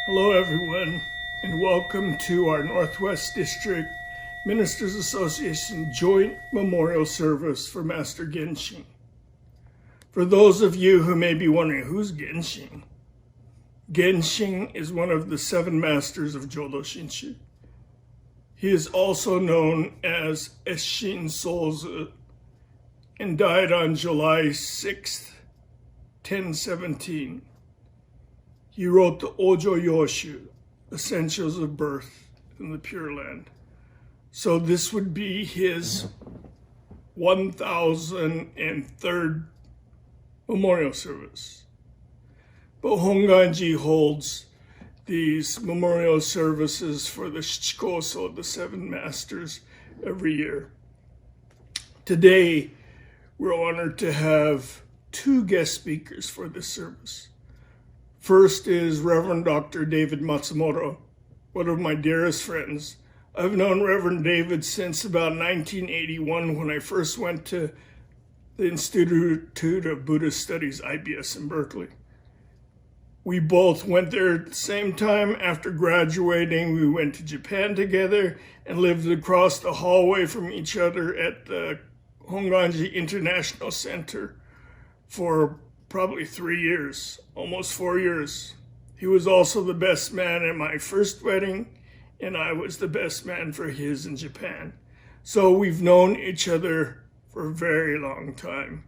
Hello everyone, and welcome to our Northwest District Ministers Association Joint Memorial Service for Master Genshin. For those of you who may be wondering, who's Genshin? Genshin is one of the 7 masters of Jodo Shinshu. He is also known as Esshin Sozu and died on July 6th, 1017. He wrote the Ojo Yoshu, Essentials of Birth in the Pure Land. So this would be his 1003rd memorial service. But Honganji holds these memorial services for the Shichikoso, the 7 masters, every year. Today, we're honored to have 2 guest speakers for this service. First is Reverend Dr. David Matsumoto, one of my dearest friends. I've known Reverend David since about 1981 when I first went to the Institute of Buddhist Studies, IBS, in Berkeley. We both went there at the same time. After graduating, we went to Japan together and lived across the hallway from each other at the Honganji International Center for probably 3 years, almost 4 years. He was also the best man at my first wedding, and I was the best man for his in Japan. So we've known each other for a very long time.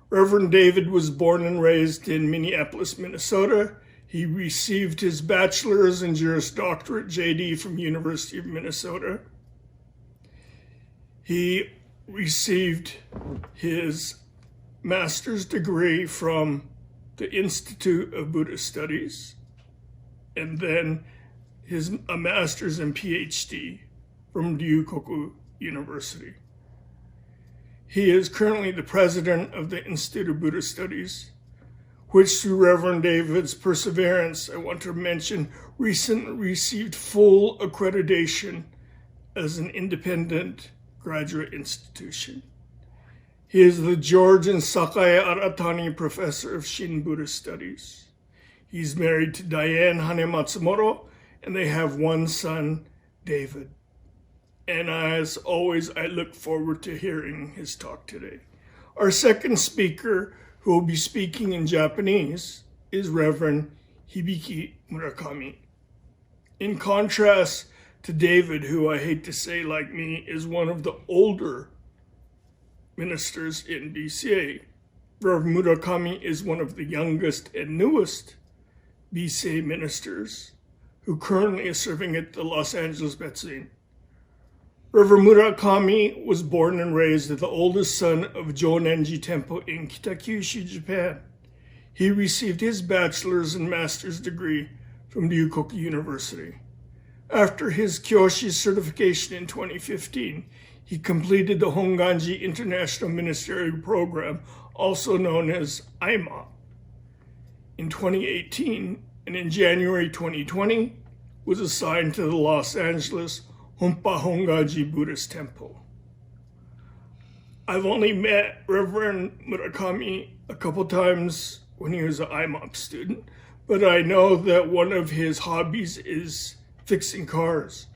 Reverend David was born and raised in Minneapolis, Minnesota. He received his bachelor's and Juris Doctorate JD from University of Minnesota. He received his master's degree from the Institute of Buddhist Studies, and then a master's and PhD from Ryukoku University. He is currently the president of the Institute of Buddhist Studies, which through Reverend David's perseverance, I want to mention, recently received full accreditation as an independent graduate institution. He is the George and Sakai Aratani Professor of Shin Buddhist Studies. He's married to Diane Hane Matsumoto, and they have 1 son, David. And as always, I look forward to hearing his talk today. Our second speaker, who will be speaking in Japanese, is Reverend Hibiki Murakami. In contrast to David, who I hate to say like me, is one of the older ministers in BCA. Reverend Murakami is one of the youngest and newest BCA ministers who currently is serving at the Los Angeles Betsuin. Reverend Murakami was born and raised as the oldest son of Jonenji Temple in Kitakyushu, Japan. He received his bachelor's and master's degree from Ryukoku University. After his Kyoshi certification in 2015, he completed the Honganji International Ministerial Program, also known as IMA, in 2018, and in January 2020 was assigned to the Los Angeles Honpa Honganji Buddhist Temple. I've only met Reverend Murakami a couple times when he was an IMOP student, but I know that one of his hobbies is fixing cars,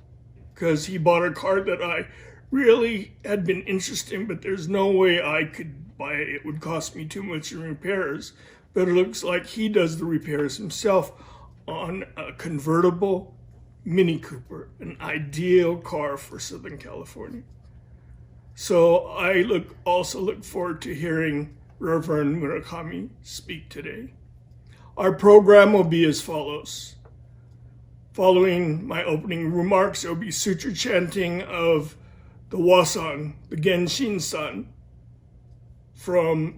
because he bought a car that I really had been interested in, but there's no way I could buy it. It would cost me too much in repairs. But it looks like he does the repairs himself on a convertible Mini Cooper, an ideal car for Southern California. So I also look forward to hearing Reverend Murakami speak today. Our program will be as follows. Following my opening remarks, there will be sutra chanting of the Wasans, the Genshinsan,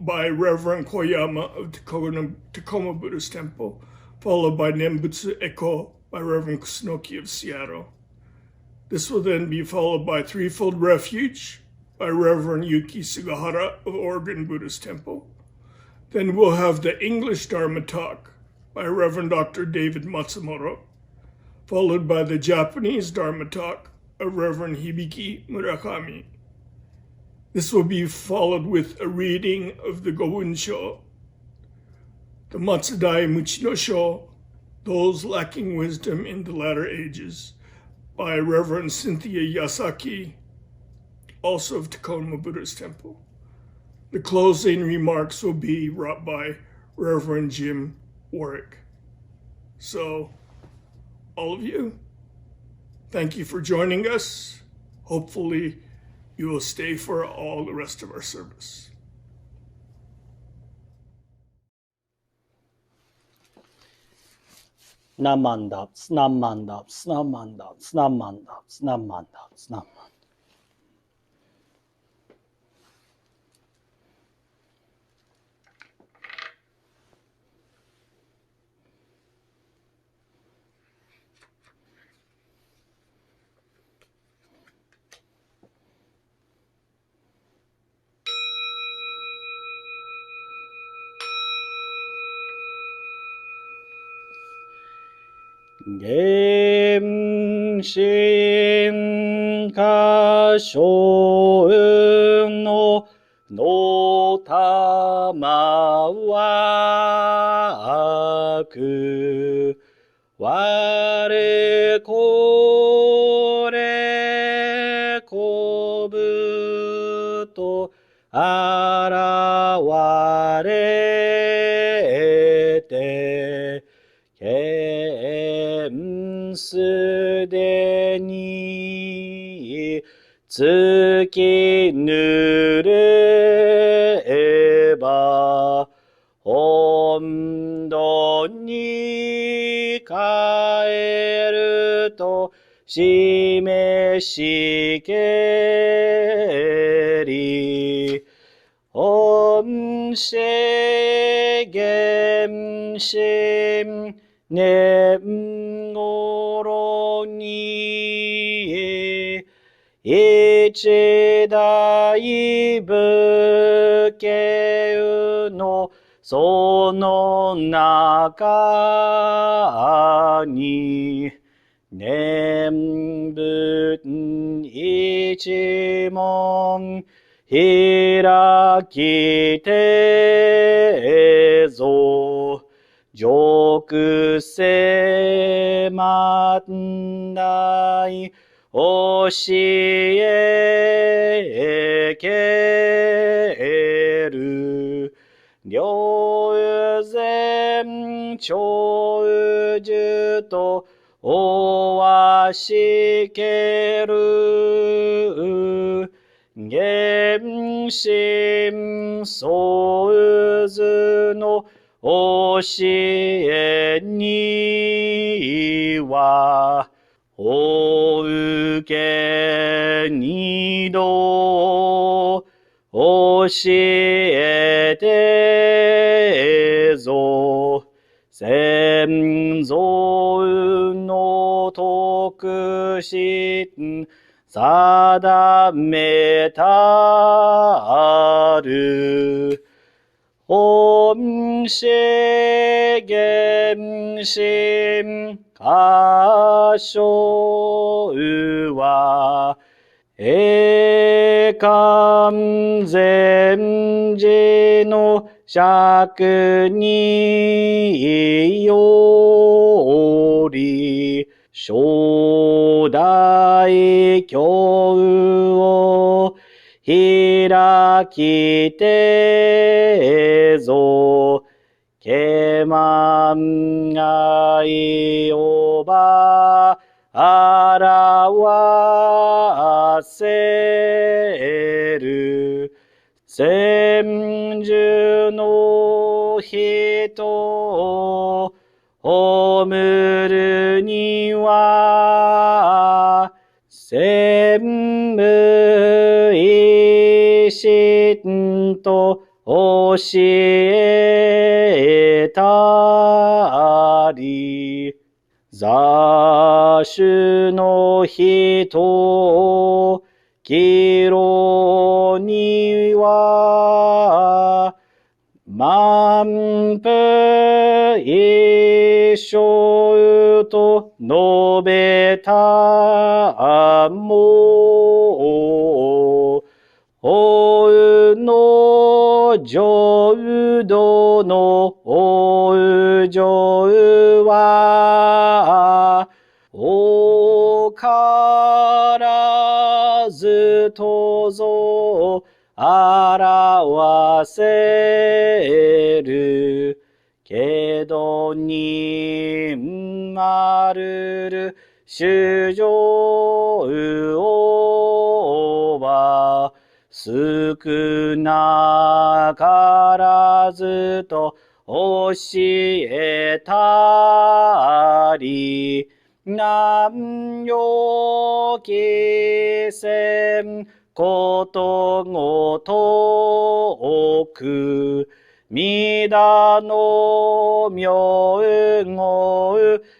by Reverend Koyama of Tacoma Buddhist Temple, followed by Nembutsu Eko by Reverend Kusunoki of Seattle. This will then be followed by Threefold Refuge by Reverend Yuki Sugahara of Oregon Buddhist Temple. Then we'll have the English Dharma talk by Reverend Dr. David Matsumoto, followed by the Japanese Dharma talk of Reverend Hibiki Murakami. This will be followed with a reading of the Gobunsho, the Matsudai Muchi no Sho, Those Lacking Wisdom in the Latter Ages by Reverend Cynthia Yasaki, also of Tacoma Buddhist Temple. The closing remarks will be brought by Reverend Jim Warrick. So, all of you, thank you for joining us. Hopefully, you will stay for all the rest of our service. Namandaps, namandaps, namandaps, namandaps, namandaps, namandaps. Genshin ka shoun no tama wa aku ware kore kobuto arawareすでに突きぬれば本土に帰ると示しけり音声原神年頃に一大武家のその中に念仏一門開きてぞ俗世万代教えける両前長寿とおわしける原神創図の教えにはお受け二度教えてぞ先祖の特質定めたる本性原神箇所は完全寺の釈により初代教を開きてぞけまんがいおば表せる千住の人を葬るには専務意識と教えたり雑種の人を議論には万夫一生と述べたもおうの浄土のおう浄はさせるけどにまるる主情をは少なからずと教えたり南洋汽船ことごとくmidaの名号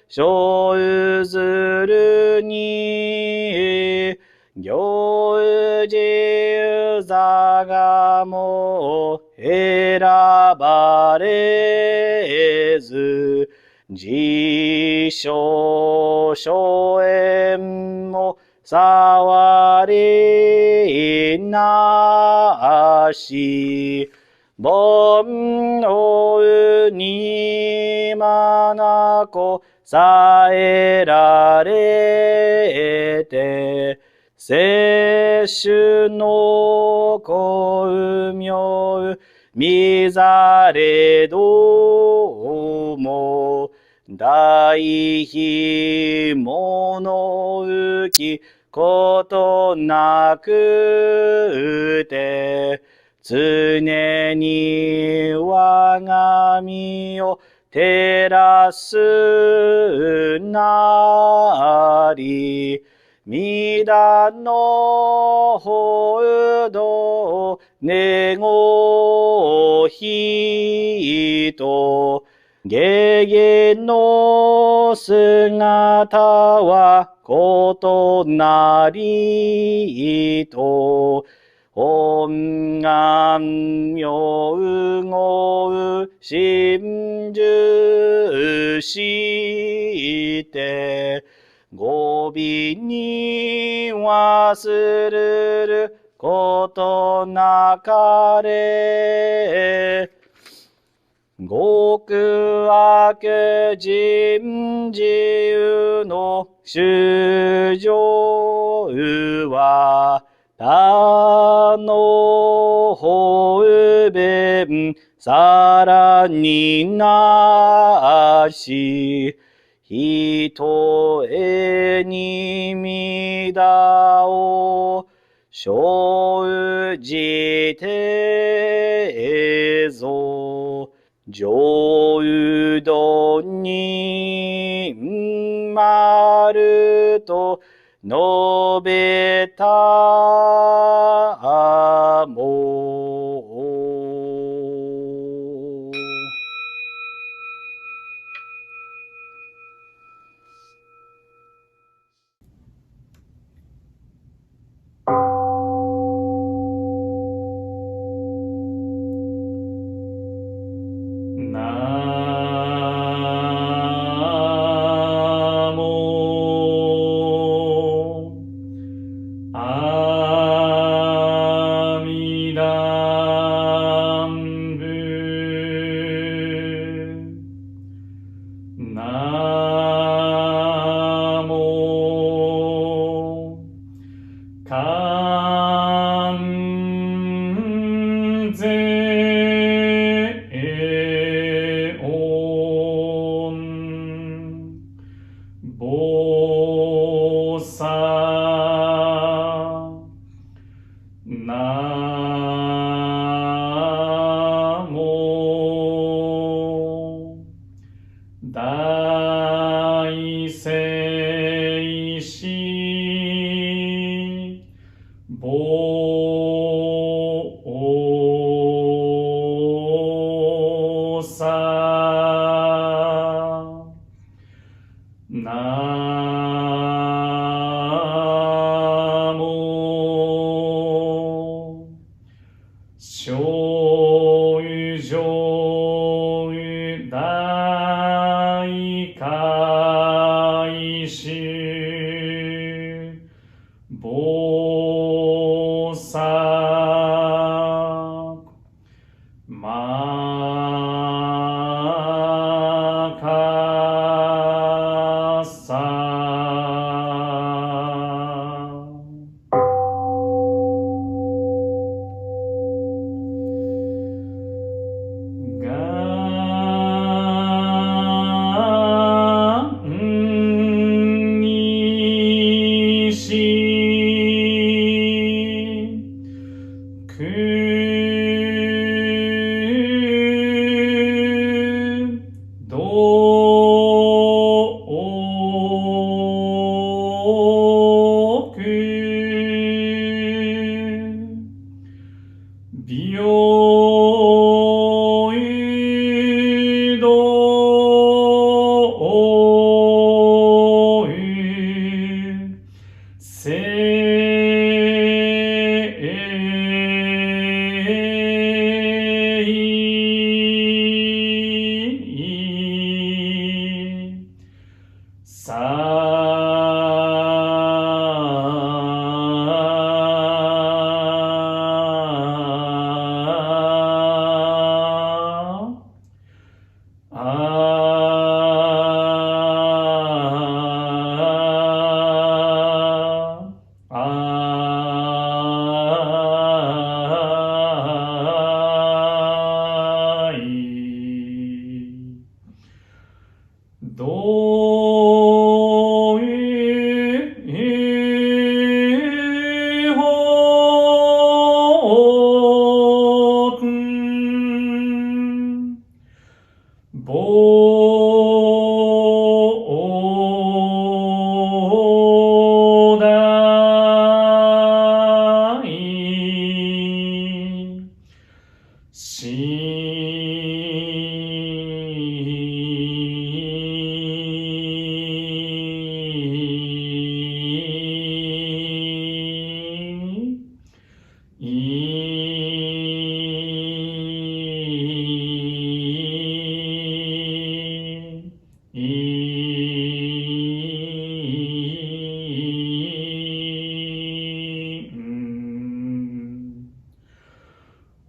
生ずるに行事座がも選ばれず自称諸縁も触りなし煩悩にまなこさえられて摂取の公明みざれども大非物浮きことなくて常に我が身を照らすなりmidaの法度ねごひと下限の姿はことなりと本願妙語真珠して語尾に忘るることなかれ極悪人自由の主情は他の方便さらになしひとえにみだを生じてぞ上道にまると述べたもどういほくんぼだい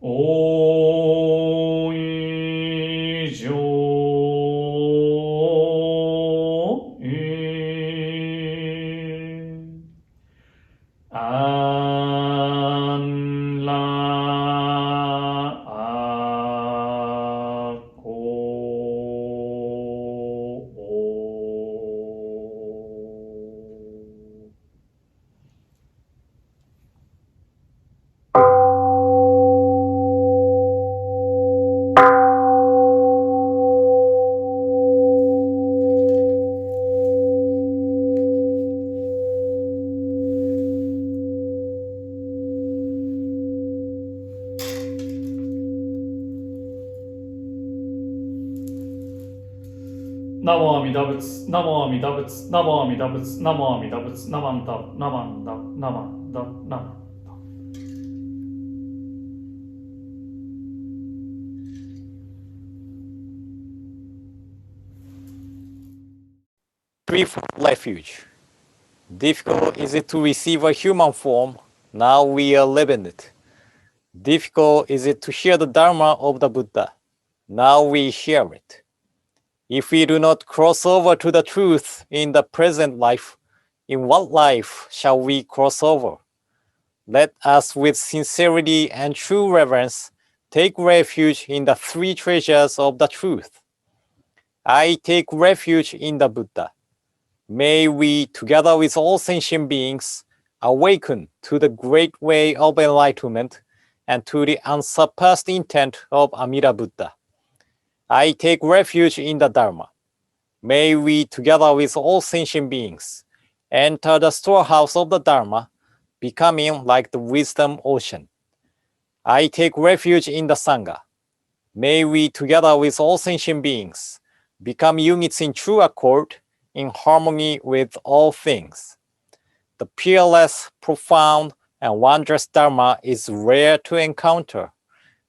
おいじょあんらあこ ナモアミダ仏、ナモアミダ仏、ナモアミダ仏、ナモアミダ仏、ナマンダ、ナマンダ、ナマンダ、ナマンダ。Threefold Refuge. Difficult is it to receive a human form, now we are living it. Difficult is it to hear the Dharma of the Buddha, now we hear it. If we do not cross over to the truth in the present life, in what life shall we cross over? Let us with sincerity and true reverence take refuge in the three treasures of the truth. I take refuge in the Buddha. May we, together with all sentient beings, awaken to the great way of enlightenment and to the unsurpassed intent of Amida Buddha. I take refuge in the Dharma. May we, together with all sentient beings, enter the storehouse of the Dharma, becoming like the wisdom ocean. I take refuge in the Sangha. May we, together with all sentient beings, become units in true accord, in harmony with all things. The peerless, profound, and wondrous Dharma is rare to encounter,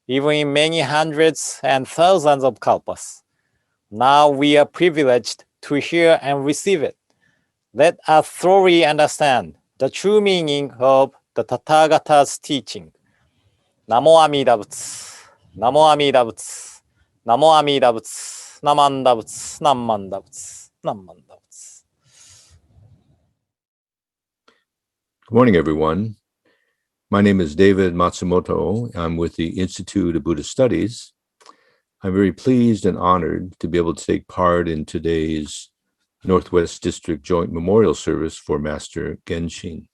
even in many hundreds and thousands of kalpas. Now we are privileged to hear and receive it. Let us thoroughly understand the true meaning of the Tathagata's teaching. Namo Amida Butsu, Namo Amida Butsu, Namo Amida Butsu, Namanda Butsu, Namanda Butsu, Namanda Butsu. Good morning, everyone. My name is David Matsumoto. I'm with the Institute of Buddhist Studies. I'm very pleased and honored to be able to take part in today's Northwest District Joint Memorial Service for Master Genshin.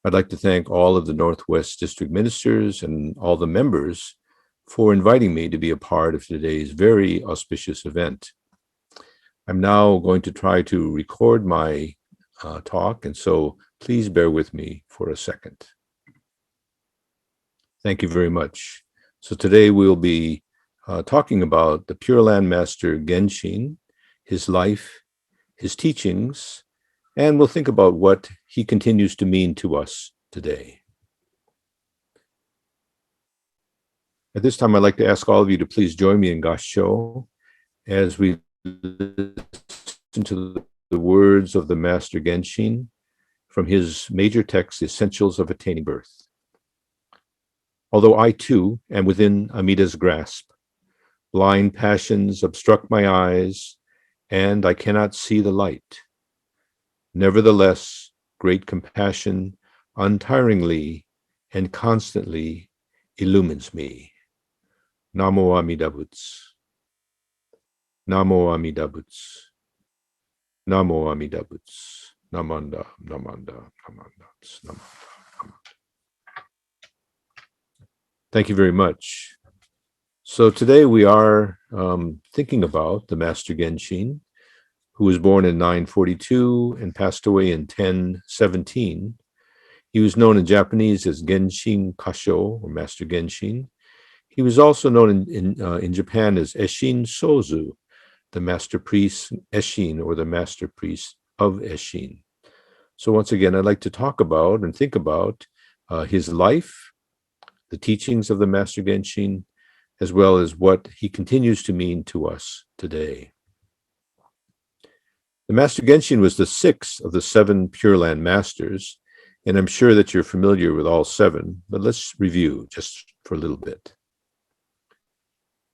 I'd like to thank all of the Northwest District ministers and all the members for inviting me to be a part of today's very auspicious event. I'm now going to try to record my talk, and so please bear with me for a second. Thank you very much. So today we'll be talking about the Pure Land Master Genshin, his life, his teachings, and we'll think about what he continues to mean to us today. At this time, I'd like to ask all of you to please join me in Gassho as we listen to the words of the Master Genshin from his major text, The Essentials of Attaining Birth. Although I too am within Amida's grasp, blind passions obstruct my eyes, and I cannot see the light. Nevertheless, great compassion untiringly and constantly illumines me. Namo Amida Butsu. Namo Amida Butsu. Namo Amida Butsu. Namanda, Namanda, Namanda, Namanda. Thank you very much. So today we are thinking about the Master Genshin, who was born in 942 and passed away in 1017. He was known in Japanese as Genshin Kasho, or Master Genshin. He was also known in Japan as Eshin Sozu, the Master Priest Eshin, or the Master Priest of Eshin. So once again, I'd like to talk about and think about his life, the teachings of the Master Genshin, as well as what he continues to mean to us today. The Master Genshin was the sixth of the 7 Pure Land Masters, and I'm sure that you're familiar with all 7, but let's review just for a little bit.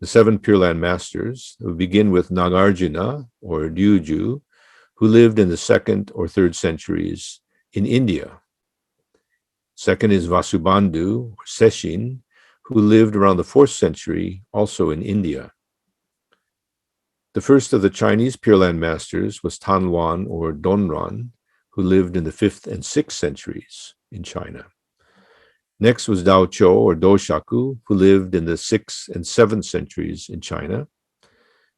The 7 Pure Land Masters, we begin with Nagarjuna, or Ryuju, who lived in the 2nd or 3rd centuries in India. Second is Vasubandhu, or Sesshin, who lived around the 4th century, also in India. The first of the Chinese Pure Land Masters was Tanwan, or Donran, who lived in the 5th and 6th centuries in China. Next was Dao Cho, or Doshaku, who lived in the 6th and 7th centuries in China,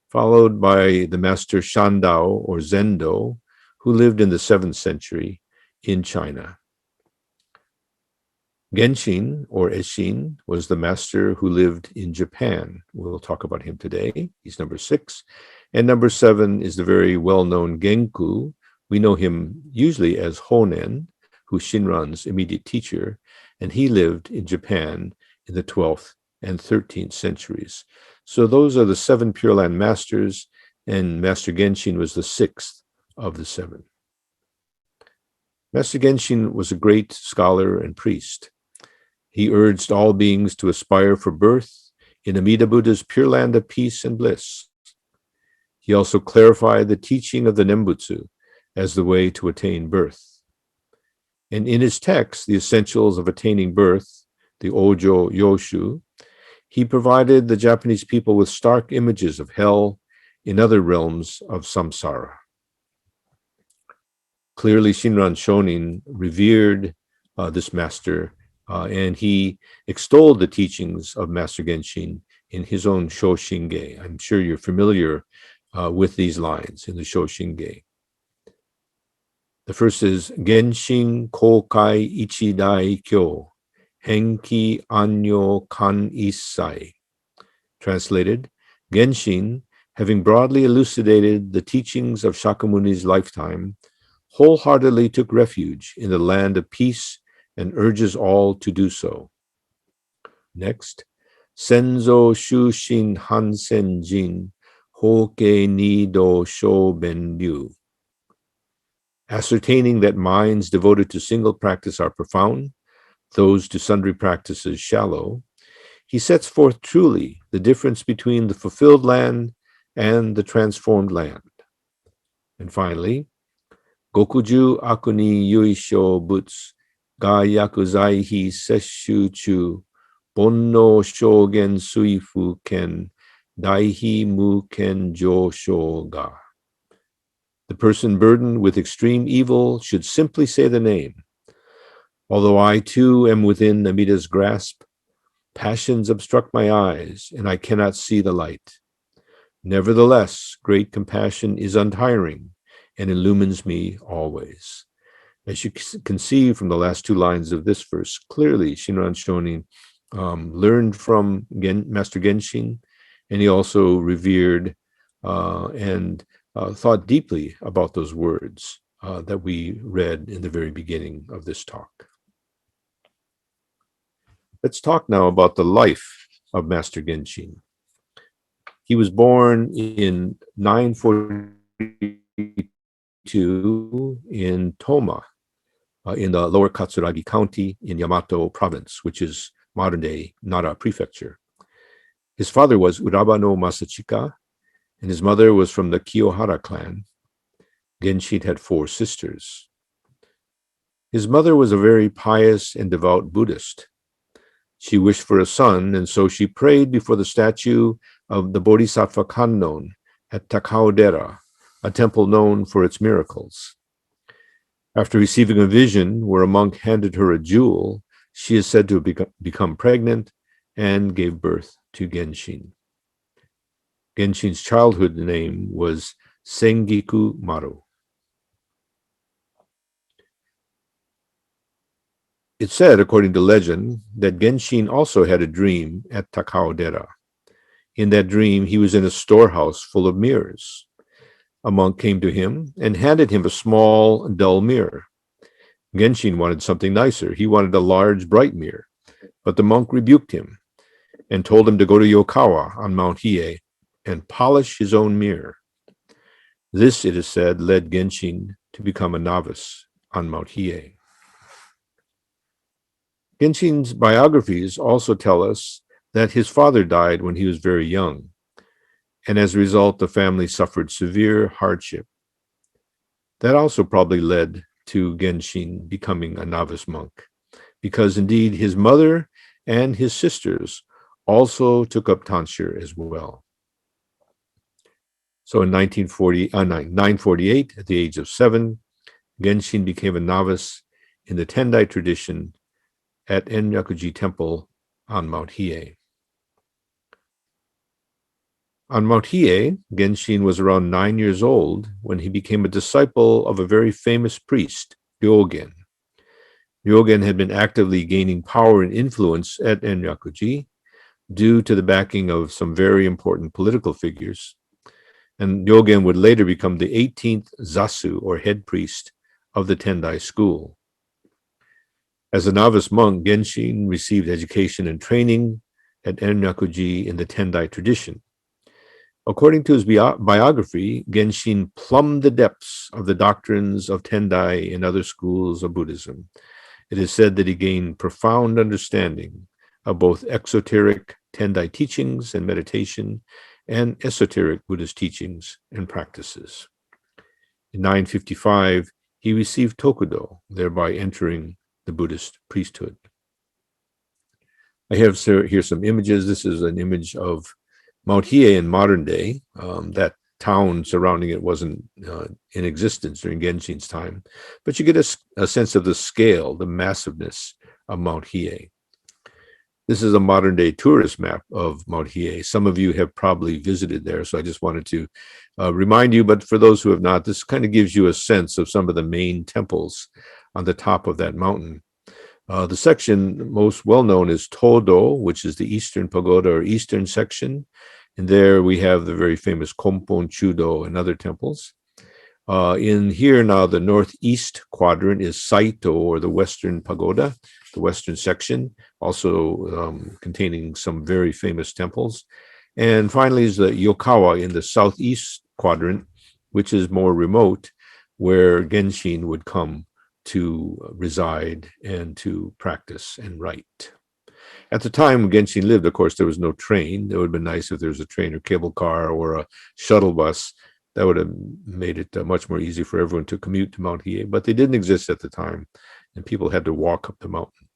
followed by the Master Shandao, or Zendo, who lived in the 7th century in China. Genshin, or Eshin, was the master who lived in Japan. We'll talk about him today. He's number 6. And number 7 is the very well-known Genku. We know him usually as Honen, who's Shinran's immediate teacher, and he lived in Japan in the 12th and 13th centuries. So those are the 7 Pure Land Masters, and Master Genshin was the 6th of the 7. Master Genshin was a great scholar and priest. He urged all beings to aspire for birth in Amida Buddha's pure land of peace and bliss. He also clarified the teaching of the Nembutsu as the way to attain birth. And in his text, The Essentials of Attaining Birth, the Ojo Yoshu, he provided the Japanese people with stark images of hell in other realms of samsara. Clearly, Shinran Shonin revered this master, and he extolled the teachings of Master Genshin in his own Shoshinge. I'm sure you're familiar with these lines in the Shoshinge. The first is Genshin Kokai Ichidai Kyo, Henki Anyo Kan Issai. Translated, Genshin, having broadly elucidated the teachings of Shakyamuni's lifetime, wholeheartedly took refuge in the land of peace and urges all to do so. Next, Senzo Shushin Hansen Jin Hoke Nido Shoben Ryu. Ascertaining that minds devoted to single practice are profound, those to sundry practices shallow, he sets forth truly the difference between the fulfilled land and the transformed land. And finally, Gokuju Akuni Yuisho Butsu Ga Yakuzaihi Sesshu Chu Bonno Shogen Suifu Ken Daihi Mu Ken Josho Ga. The person burdened with extreme evil should simply say the name. Although I too am within Amida's grasp, passions obstruct my eyes and I cannot see the light. Nevertheless, great compassion is untiring and illumines me always. As you can see from the last 2 lines of this verse, clearly Shinran Shonin learned from Master Genshin, and he also revered and thought deeply about those words that we read in the very beginning of this talk. Let's talk now about the life of Master Genshin. He was born in 942 in Toma, in the lower Katsuragi County in Yamato Province, which is modern-day Nara Prefecture. His father was Uraba no Masachika, and his mother was from the Kiyohara clan. Genshin had 4 sisters. His mother was a very pious and devout Buddhist. She wished for a son, and so she prayed before the statue of the Bodhisattva Kannon at Takao-dera, a temple known for its miracles. After receiving a vision where a monk handed her a jewel, she is said to have become pregnant and gave birth to Genshin. Genshin's childhood name was Sengiku Maru. It's said, according to legend, that Genshin also had a dream at Takao-dera. In that dream, he was in a storehouse full of mirrors. A monk came to him and handed him a small, dull mirror. Genshin wanted something nicer. He wanted a large, bright mirror. But the monk rebuked him and told him to go to Yokawa on Mount Hiei and polish his own mirror. This, it is said, led Genshin to become a novice on Mount Hiei. Genshin's biographies also tell us that his father died when he was very young, and as a result, the family suffered severe hardship. That also probably led to Genshin becoming a novice monk, because indeed his mother and his sisters also took up tonsure as well. So in 948, at the age of 7, Genshin became a novice in the Tendai tradition at Enryakuji Temple on Mount Hiei. On Mount Hiei, Genshin was around 9 years old when he became a disciple of a very famous priest, Ryogen. Ryogen had been actively gaining power and influence at Enryakuji due to the backing of some very important political figures. And Ryogen would later become the 18th zasu, or head priest, of the Tendai school. As a novice monk, Genshin received education and training at Enryakuji in the Tendai tradition. According to his biography, Genshin plumbed the depths of the doctrines of Tendai and other schools of Buddhism. It is said that he gained profound understanding of both exoteric Tendai teachings and meditation and esoteric Buddhist teachings and practices. In 955, he received Tokudo, thereby entering the Buddhist priesthood. I have here some images. This is an image of Mount Hiei in modern day. That town surrounding it wasn't in existence during Genshin's time, but you get a sense of the scale, the massiveness of Mount Hiei. This is a modern day tourist map of Mount Hiei. Some of you have probably visited there, so I just wanted to remind you, but for those who have not, this kind of gives you a sense of some of the main temples on the top of that mountain. The section most well known is Todo, which is the eastern pagoda or eastern section. And there we have the very famous Kompon Chudo and other temples. In here now, the northeast quadrant is Saito, or the western pagoda, the western section, also containing some very famous temples. And finally is the Yokawa in the southeast quadrant, which is more remote, where Genshin would come to reside and to practice and write. At the time when Genshin lived, of course, there was no train. It would have been nice if there was a train or cable car or a shuttle bus. That would have made it much more easy for everyone to commute to Mount Hiei, but they didn't exist at the time, and people had to walk up the mountain.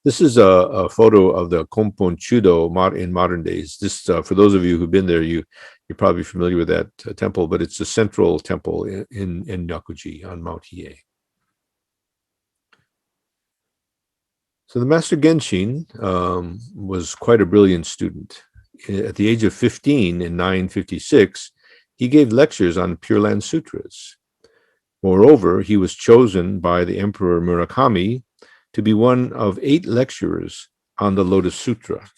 This is a photo of the Kompon Chudo in modern days. This, for those of you who've been there, you're probably familiar with that temple, but it's a central temple in Nyakuji on Mount Hiei. So the Master Genshin was quite a brilliant student. At the age of 15 in 956, he gave lectures on Pure Land Sutras. Moreover, he was chosen by the Emperor Murakami to be one of 8 lecturers on the Lotus Sutra.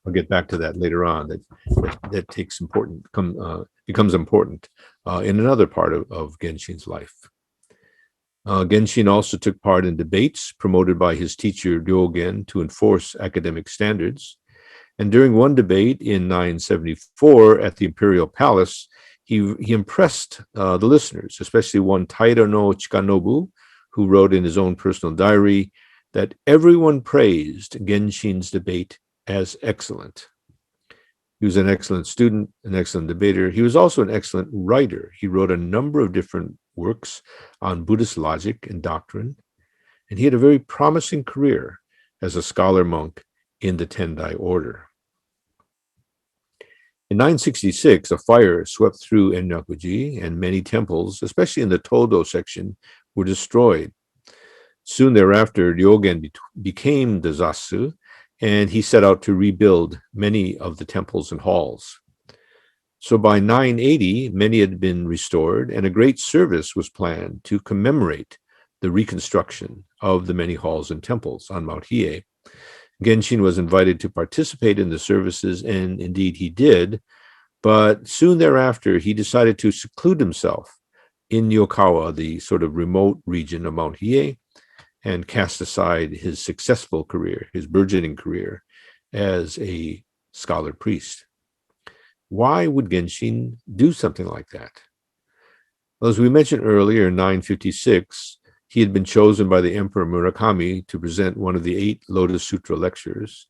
I'll get back to that later on. That becomes important in another part of Genshin's life. Genshin also took part in debates promoted by his teacher Ryogen to enforce academic standards. And during one debate in 974 at the Imperial Palace, he impressed the listeners, especially one Taira no Chikanobu, who wrote in his own personal diary that everyone praised Genshin's debate as excellent. He was an excellent student, an excellent debater. He was also an excellent writer. He wrote a number of different works on Buddhist logic and doctrine, and he had a very promising career as a scholar monk in the Tendai order. In 966, a fire swept through Enrakuji, and many temples, especially in the Todo section, were destroyed. Soon thereafter, Ryogen became the Zasu, and he set out to rebuild many of the temples and halls. So by 980, many had been restored, and a great service was planned to commemorate the reconstruction of the many halls and temples on Mount Hiei. Genshin was invited to participate in the services, and indeed he did, but soon thereafter, he decided to seclude himself in Yokawa, the sort of remote region of Mount Hiei, and cast aside his successful career, his burgeoning career as a scholar priest. Why would Genshin do something like that? Well, as we mentioned earlier, in 956, he had been chosen by the Emperor Murakami to present one of the 8 Lotus Sutra lectures,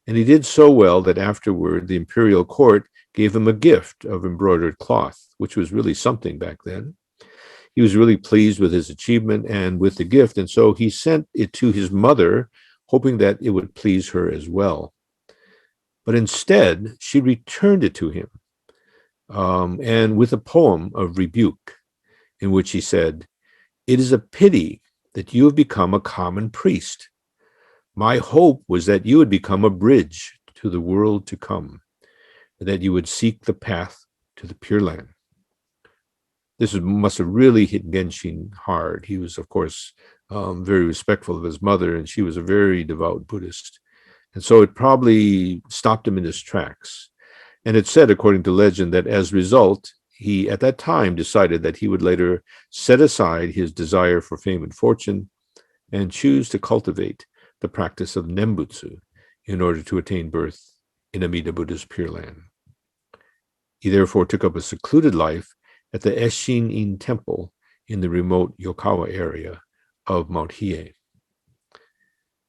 and he did so well that afterward the imperial court gave him a gift of embroidered cloth, which was really something back then. He was really pleased with his achievement and with the gift, and so he sent it to his mother, hoping that it would please her as well. But instead, she returned it to him, and with a poem of rebuke, in which he said, "It is a pity that you have become a common priest. My hope was that you would become a bridge to the world to come, that you would seek the path to the Pure Land." This must have really hit Genshin hard. He was, of course, very respectful of his mother, and she was a very devout Buddhist. And so it probably stopped him in his tracks. And it's said, according to legend, that as a result, he at that time decided that he would later set aside his desire for fame and fortune and choose to cultivate the practice of Nembutsu in order to attain birth in Amida Buddha's Pure Land. He therefore took up a secluded life at the Eshin-in temple in the remote Yokawa area of Mount Hiei.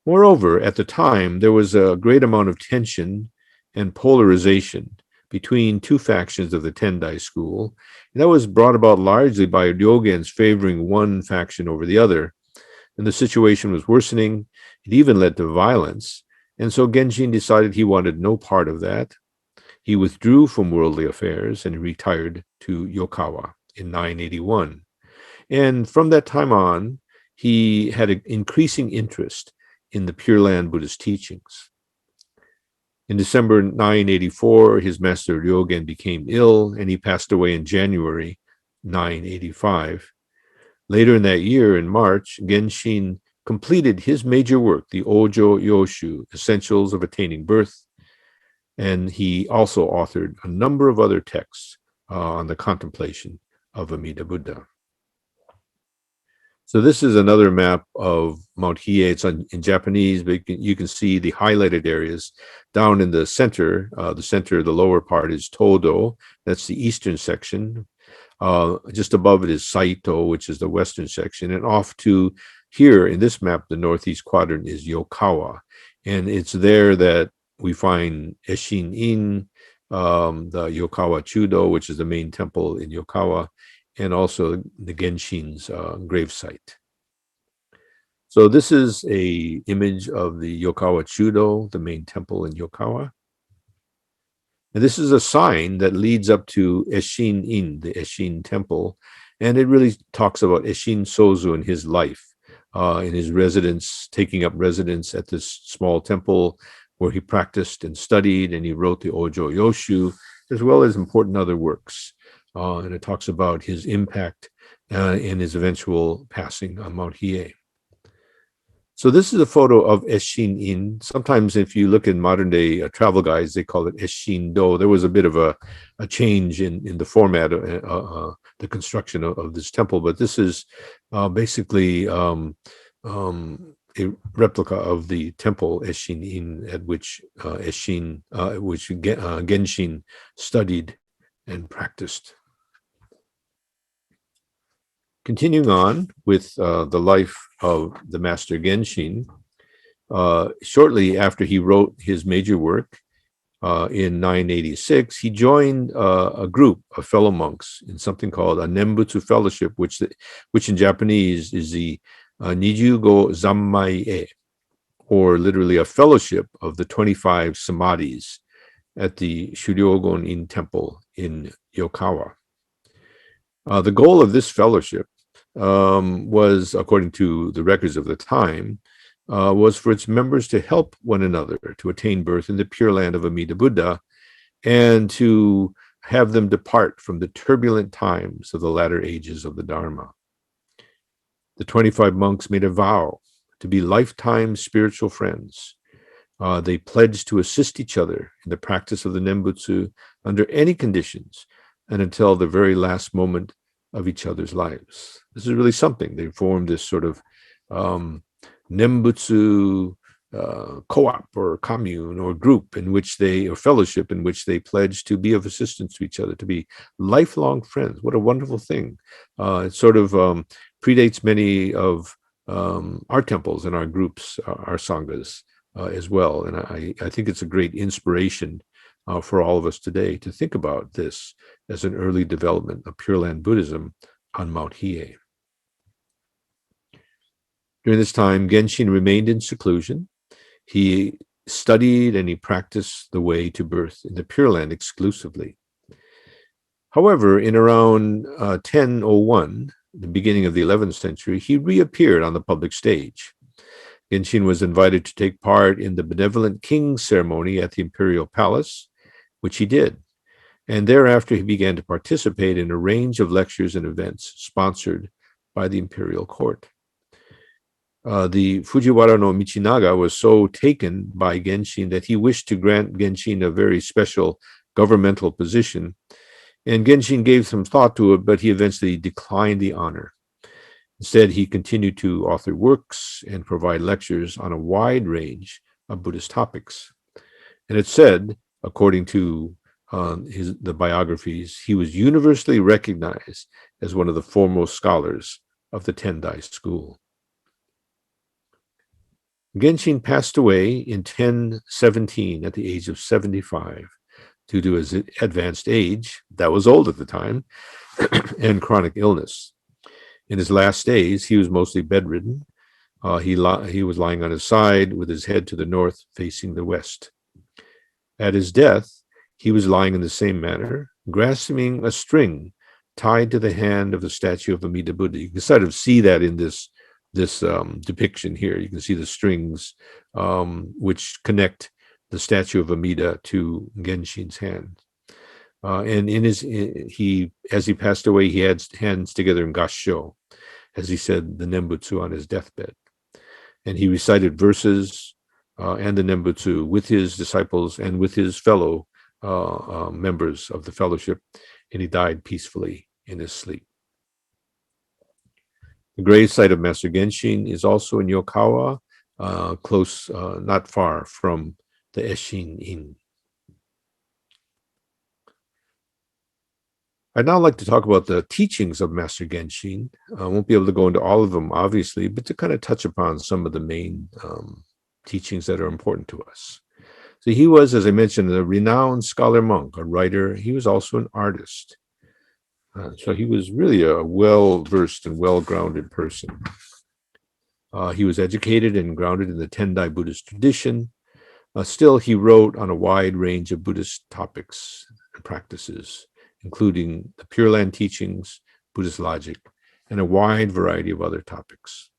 Moreover, at the time, there was a great amount of tension and polarization between 2 factions of the Tendai school, and that was brought about largely by Ryogen's favoring one faction over the other, and the situation was worsening. It even led to violence, and so Genshin decided he wanted no part of that. He withdrew from worldly affairs and retired to Yokawa in 981. And from that time on, he had an increasing interest in the Pure Land Buddhist teachings. In December 984, his master Ryogen became ill, and he passed away in January 985. Later in that year, in March, Genshin completed his major work, the Ojo Yoshu, Essentials of Attaining Birth, and he also authored a number of other texts on the contemplation of Amida Buddha. So this is another map of Mount Hiei. It's in Japanese, but you can see the highlighted areas down in the center. The lower part is Todo. That's the eastern section. Just above it is Saito, which is the western section. And off to here in this map, the northeast quadrant is Yokawa. And it's there that we find Eshin-in, the Yokawa Chudo, which is the main temple in Yokawa, and also the Genshin's gravesite. So this is a image of the Yokawa Chudo, the main temple in Yokawa. And this is a sign that leads up to Eshin-in, the Eshin temple, and it really talks about Eshin Sozu in his life, in his residence, taking up residence at this small temple where he practiced and studied, and he wrote the Ojo Yoshu, as well as important other works. And it talks about his impact in his eventual passing on Mount Hiei. So this is a photo of Eshin-in. Sometimes if you look in modern day travel guides, they call it Eshin-do. There was a bit of a change in the format, the construction of this temple, but this is basically a replica of the temple Eshin-in at which Genshin studied and practiced. Continuing on with the life of the master Genshin, shortly after he wrote his major work in 986, he joined a group of fellow monks in something called a Nembutsu Fellowship, which in Japanese is the Nijugo Zammai-e, or literally a fellowship of the 25 samadhis. at the Shuryogon-in temple in Yokawa. The goal of this fellowship was, according to the records of the time, was for its members to help one another to attain birth in the Pure Land of Amida Buddha and to have them depart from the turbulent times of the latter ages of the Dharma. The 25 monks made a vow to be lifetime spiritual friends. They pledged to assist each other in the practice of the Nembutsu under any conditions and until the very last moment of each other's lives. This is really something. They formed this sort of Nembutsu co-op or commune or group in which they, or fellowship in which they pledged to be of assistance to each other, to be lifelong friends. What a wonderful thing. It sort of predates many of our temples and our groups, our sanghas as well. And I think it's a great inspiration for all of us today to think about this as an early development of Pure Land Buddhism on Mount Hiei. During this time, Genshin remained in seclusion. He studied and he practiced the way to birth in the Pure Land exclusively. However, in around 1001, the beginning of the 11th century, he reappeared on the public stage. Genshin was invited to take part in the benevolent king's ceremony at the imperial palace, which he did. And thereafter, he began to participate in a range of lectures and events sponsored by the imperial court. The Fujiwara no Michinaga was so taken by Genshin that he wished to grant Genshin a very special governmental position, and Genshin gave some thought to it, but he eventually declined the honor. Instead, he continued to author works and provide lectures on a wide range of Buddhist topics. And it's said, according to the biographies, he was universally recognized as one of the foremost scholars of the Tendai school. Genshin passed away in 1017 at the age of 75 due to his advanced age, that was old at the time, and chronic illness. In his last days, he was mostly bedridden. He was lying on his side with his head to the north, facing the west. At his death, he was lying in the same manner, grasping a string tied to the hand of the statue of Amida Buddha. You can sort of see that in this depiction here. You can see the strings which connect the statue of Amida to Genshin's hand. And as he passed away, he had hands together in gassho, as he said the Nembutsu on his deathbed. And he recited verses and the Nembutsu with his disciples and with his fellow members of the fellowship, and he died peacefully in his sleep. The grave site of Master Genshin is also in Yokawa, close, not far from the Eshin Inn. I'd now like to talk about the teachings of Master Genshin. I won't be able to go into all of them, obviously, but to kind of touch upon some of the main teachings that are important to us. So he was, as I mentioned, a renowned scholar monk, a writer. He was also an artist. So he was really a well-versed and well-grounded person. He was educated and grounded in the Tendai Buddhist tradition. Still, he wrote on a wide range of Buddhist topics and practices, including the Pure Land teachings, Buddhist logic, and a wide variety of other topics.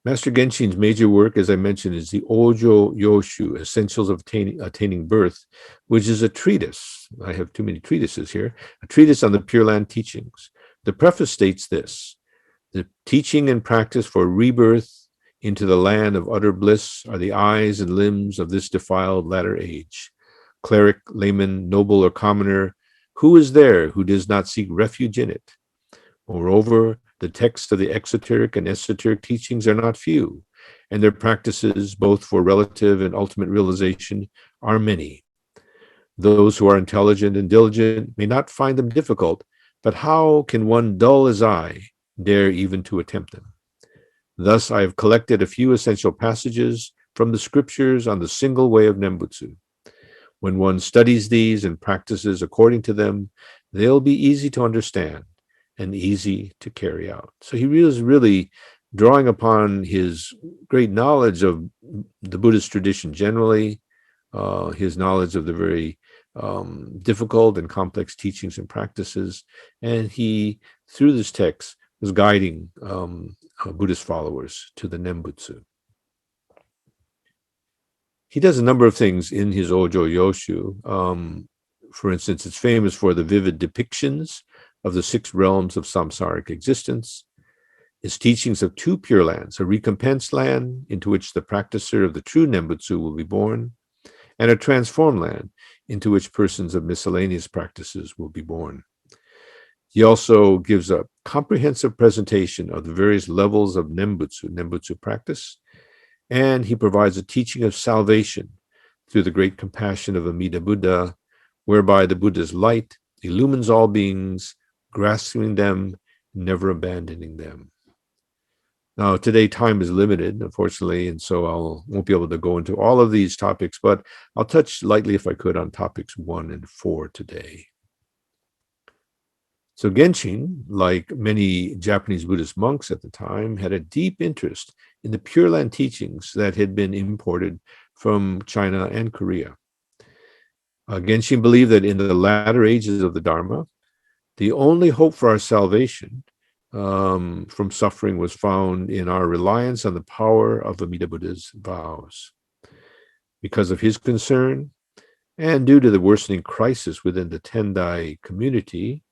Master Genshin's major work, as I mentioned, is the Ojo Yoshu, Essentials of Attaining Birth, which is a treatise. I have too many treatises here. A treatise on the Pure Land teachings. The preface states this: the teaching and practice for rebirth into the land of utter bliss are the eyes and limbs of this defiled latter age. Cleric, layman, noble, or commoner, who is there who does not seek refuge in it? Moreover, the texts of the exoteric and esoteric teachings are not few, and their practices, both for relative and ultimate realization, are many. Those who are intelligent and diligent may not find them difficult, but how can one dull as I dare even to attempt them? Thus, I have collected a few essential passages from the scriptures on the single way of Nembutsu. When one studies these and practices according to them, they'll be easy to understand and easy to carry out. So he was really drawing upon his great knowledge of the Buddhist tradition generally, his knowledge of the very difficult and complex teachings and practices, and he, through this text, was guiding Buddhist followers to the Nembutsu. He does a number of things in his Ojo Yoshu. For instance, it's famous for the vivid depictions of the 6 realms of samsaric existence, his teachings of 2 pure lands, a recompense land into which the practicer of the true Nembutsu will be born, and a transformed land into which persons of miscellaneous practices will be born. He also gives a comprehensive presentation of the various levels of Nembutsu practice, and he provides a teaching of salvation through the great compassion of Amida Buddha, whereby the Buddha's light illumines all beings, grasping them, never abandoning them. Now, today time is limited, unfortunately, and so I won't be able to go into all of these topics, but I'll touch lightly, if I could, on topics 1 and 4 today. So Genshin, like many Japanese Buddhist monks at the time, had a deep interest in the Pure Land teachings that had been imported from China and Korea. Genshin believed that in the latter ages of the Dharma, the only hope for our salvation from suffering was found in our reliance on the power of Amida Buddha's vows. Because of his concern, and due to the worsening crisis within the Tendai community,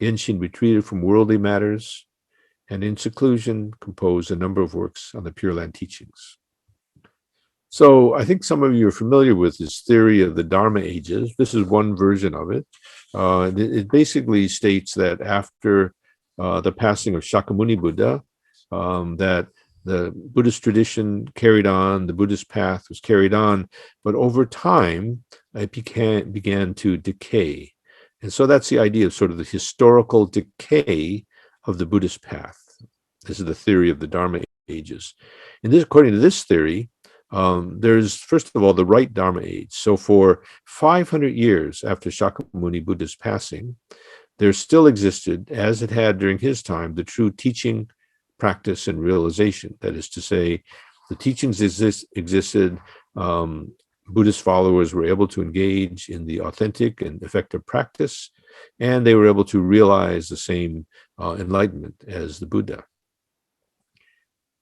Genshin retreated from worldly matters and in seclusion composed a number of works on the Pure Land teachings. So I think some of you are familiar with this theory of the Dharma ages. This is one version of it. It basically states that after the passing of Shakyamuni Buddha, that the Buddhist tradition carried on, the Buddhist path was carried on, but over time it began to decay. And so that's the idea of sort of the historical decay of the Buddhist path. This is the theory of the Dharma ages. And this, according to this theory, there's, first of all, the right Dharma age. So for 500 years after Shakyamuni Buddha's passing, there still existed, as it had during his time, the true teaching, practice, and realization. That is to say, the teachings existed, Buddhist followers were able to engage in the authentic and effective practice, and they were able to realize the same enlightenment as the Buddha.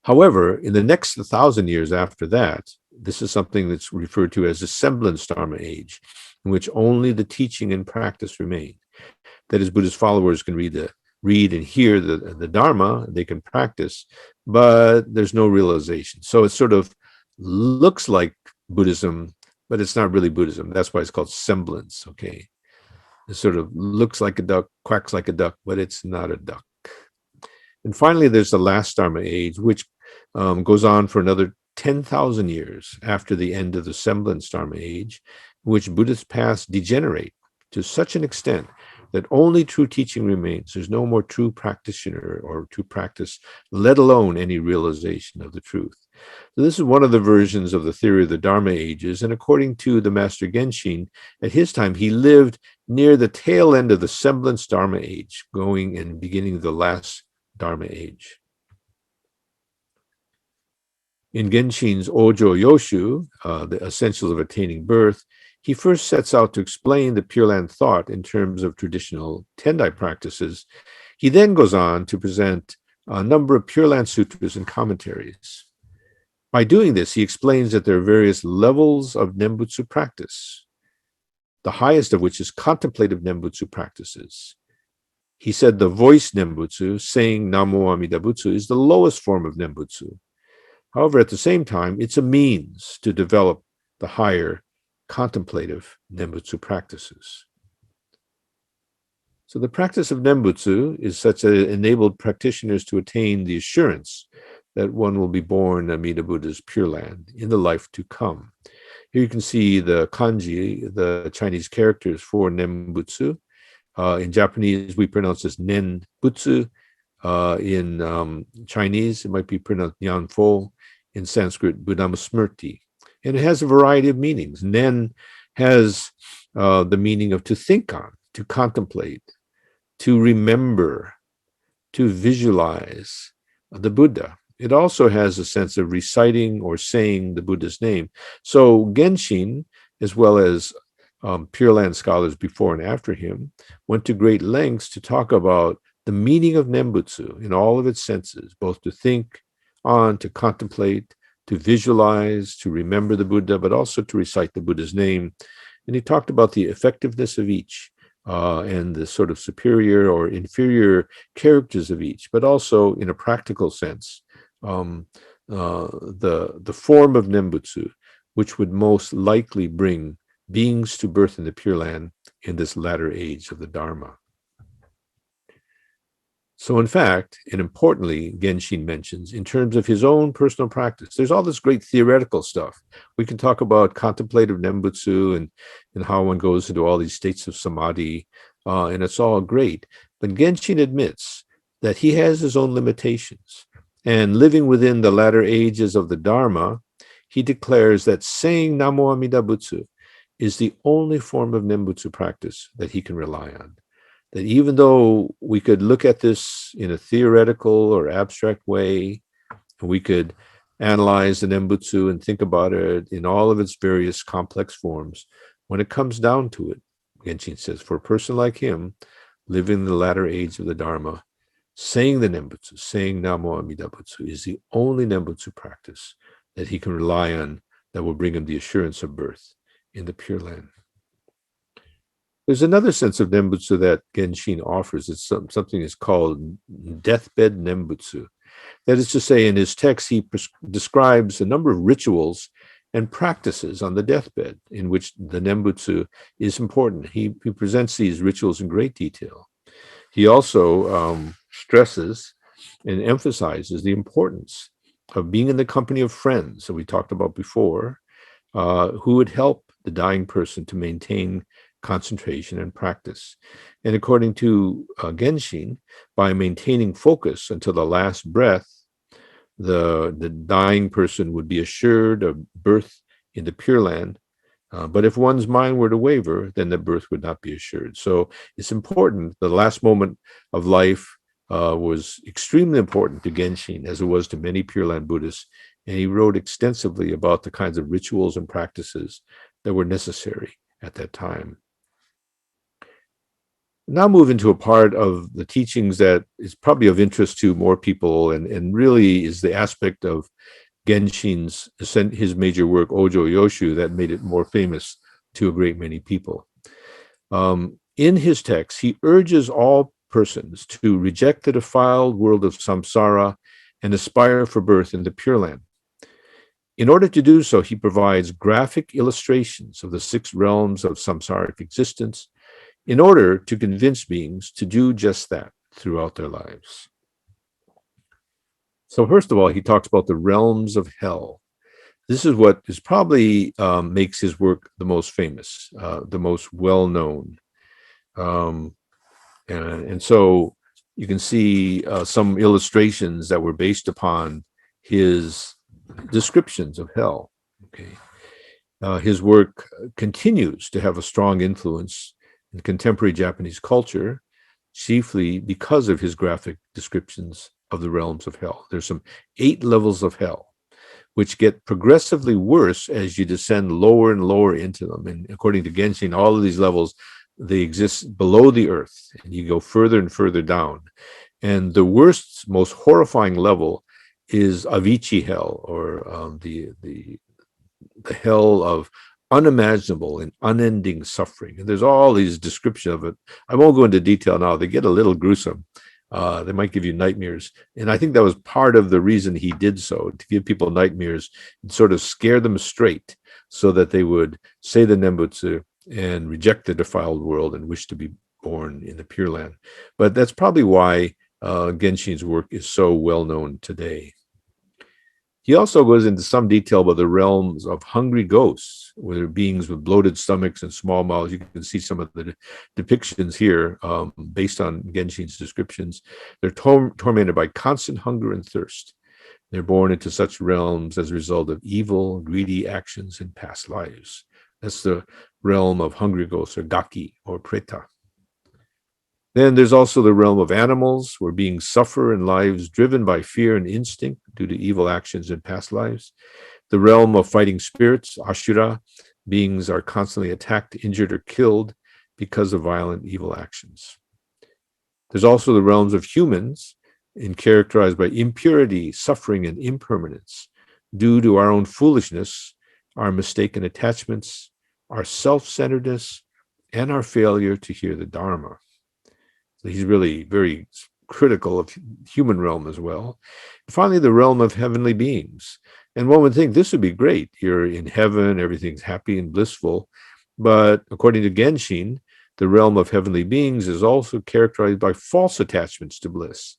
However, in the next 1,000 years after that, this is something that's referred to as the Semblance Dharma Age, in which only the teaching and practice remain. That is, Buddhist followers can read and hear the Dharma, they can practice, but there's no realization. So it sort of looks like Buddhism, but it's not really Buddhism. That's why it's called semblance, okay? It sort of looks like a duck, quacks like a duck, but it's not a duck. And finally, there's the last Dharma age, which goes on for another 10,000 years after the end of the Semblance Dharma age, in which Buddhist paths degenerate to such an extent that only true teaching remains. There's no more true practitioner or true practice, let alone any realization of the truth. So this is one of the versions of the theory of the Dharma ages, and according to the Master Genshin, at his time, he lived near the tail end of the Semblance Dharma age, going and beginning the last Dharma age. In Genshin's Ojo Yoshu, the Essentials of Attaining Birth, he first sets out to explain the Pure Land thought in terms of traditional Tendai practices. He then goes on to present a number of Pure Land sutras and commentaries. By doing this, he explains that there are various levels of Nembutsu practice, the highest of which is contemplative Nembutsu practices. He said the voice Nembutsu, saying Namo Amida Butsu, is the lowest form of Nembutsu. However, at the same time, it's a means to develop the higher contemplative Nembutsu practices. So the practice of Nembutsu is such that it enabled practitioners to attain the assurance that one will be born Amida Buddha's Pure Land in the life to come. Here you can see the kanji, the Chinese characters for Nembutsu. In Japanese, we pronounce this Nembutsu. In Chinese, it might be pronounced Nyanfo. In Sanskrit, Buddhamasmrti. And it has a variety of meanings. Nen has the meaning of to think on, to contemplate, to remember, to visualize the Buddha. it also has a sense of reciting or saying the Buddha's name. So Genshin, as well as Pure Land scholars before and after him, went to great lengths to talk about the meaning of Nembutsu in all of its senses, both to think on, to contemplate, to visualize, to remember the Buddha, but also to recite the Buddha's name. And he talked about the effectiveness of each and the sort of superior or inferior characters of each, but also in a practical sense, the form of Nembutsu, which would most likely bring beings to birth in the Pure Land in this latter age of the Dharma. So in fact, and importantly, Genshin mentions, in terms of his own personal practice, there's all this great theoretical stuff. We can talk about contemplative Nembutsu and how one goes into all these states of samadhi, and it's all great. But Genshin admits that he has his own limitations. And living within the latter ages of the Dharma, he declares that saying Namo Amida Butsu is the only form of Nembutsu practice that he can rely on. That even though we could look at this in a theoretical or abstract way, and we could analyze the Nembutsu and think about it in all of its various complex forms, when it comes down to it, Genshin says, for a person like him, living in the latter age of the Dharma, saying the Nembutsu, saying Namo Amida Butsu, is the only Nembutsu practice that he can rely on that will bring him the assurance of birth in the Pure Land. There's another sense of Nembutsu that Genshin offers. It's something that's called deathbed Nembutsu. That is to say, in his text, he describes a number of rituals and practices on the deathbed in which the Nembutsu is important. He presents these rituals in great detail. He also stresses and emphasizes the importance of being in the company of friends that we talked about before, who would help the dying person to maintain concentration and practice. And according to Genshin, by maintaining focus until the last breath, the dying person would be assured of birth in the Pure Land. But if one's mind were to waver, then the birth would not be assured. So it's important. The last moment of life was extremely important to Genshin, as it was to many Pure Land Buddhists. And he wrote extensively about the kinds of rituals and practices that were necessary at that time. Now move into a part of the teachings that is probably of interest to more people and really is the aspect of Genshin's, his major work, Ojo Yoshu, that made it more famous to a great many people. In his text, he urges all persons to reject the defiled world of samsara and aspire for birth in the Pure Land. In order to do so, he provides graphic illustrations of the 6 realms of samsaric existence in order to convince beings to do just that throughout their lives. So first of all, he talks about the realms of hell. This is what is probably makes his work the most famous, the most well-known. And so you can see some illustrations that were based upon his descriptions of hell. Okay, his work continues to have a strong influence in contemporary Japanese culture, chiefly because of his graphic descriptions of the realms of hell. There's some 8 levels of hell, which get progressively worse as you descend lower and lower into them. And according to Genshin, all of these levels, they exist below the earth, and you go further and further down. And the worst, most horrifying level is Avicii hell, or the hell of unimaginable and unending suffering. And there's all these descriptions of it. I won't go into detail now. They get a little gruesome. They might give you nightmares. And I think that was part of the reason he did so, to give people nightmares and sort of scare them straight so that they would say the Nembutsu and reject the defiled world and wish to be born in the Pure Land. But that's probably why Genshin's work is so well known today. He also goes into some detail about the realms of hungry ghosts, where beings with bloated stomachs and small mouths. You can see some of the depictions here based on Genshin's descriptions. They're tormented by constant hunger and thirst. They're born into such realms as a result of evil, greedy actions in past lives. That's the realm of hungry ghosts, or gaki, or preta. Then there's also the realm of animals, where beings suffer in lives driven by fear and instinct due to evil actions in past lives. The realm of fighting spirits, Ashura, beings are constantly attacked, injured, or killed because of violent evil actions. There's also the realms of humans, characterized by impurity, suffering, and impermanence, due to our own foolishness, our mistaken attachments, our self-centeredness, and our failure to hear the Dharma. So he's really very critical of human realm as well. And finally, the realm of heavenly beings. And one would think this would be great. You're in heaven, everything's happy and blissful. But according to Genshin, the realm of heavenly beings is also characterized by false attachments to bliss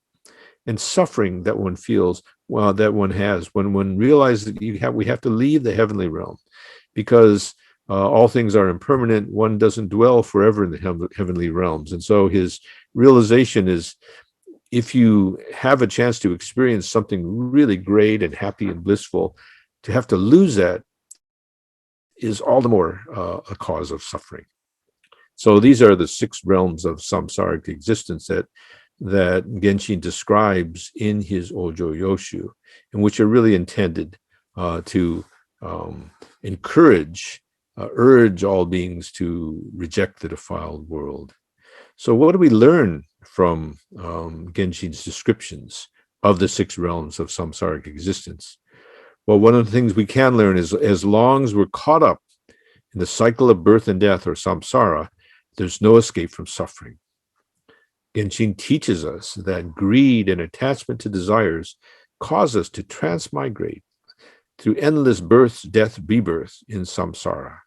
and suffering that one feels, well, that one has when one realizes that we have to leave the heavenly realm, because all things are impermanent. One doesn't dwell forever in the heavenly realms. And so his realization is, if you have a chance to experience something really great and happy and blissful, to have to lose that is all the more a cause of suffering. So these are the 6 realms of samsaric existence that Genshin describes in his Ojo Yoshu, and which are really intended to urge all beings to reject the defiled world. So what do we learn from Genshin's descriptions of the 6 realms of samsaric existence? Well, one of the things we can learn is, as long as we're caught up in the cycle of birth and death, or samsara, there's no escape from suffering. Genshin teaches us that greed and attachment to desires cause us to transmigrate through endless births, death, rebirth in samsara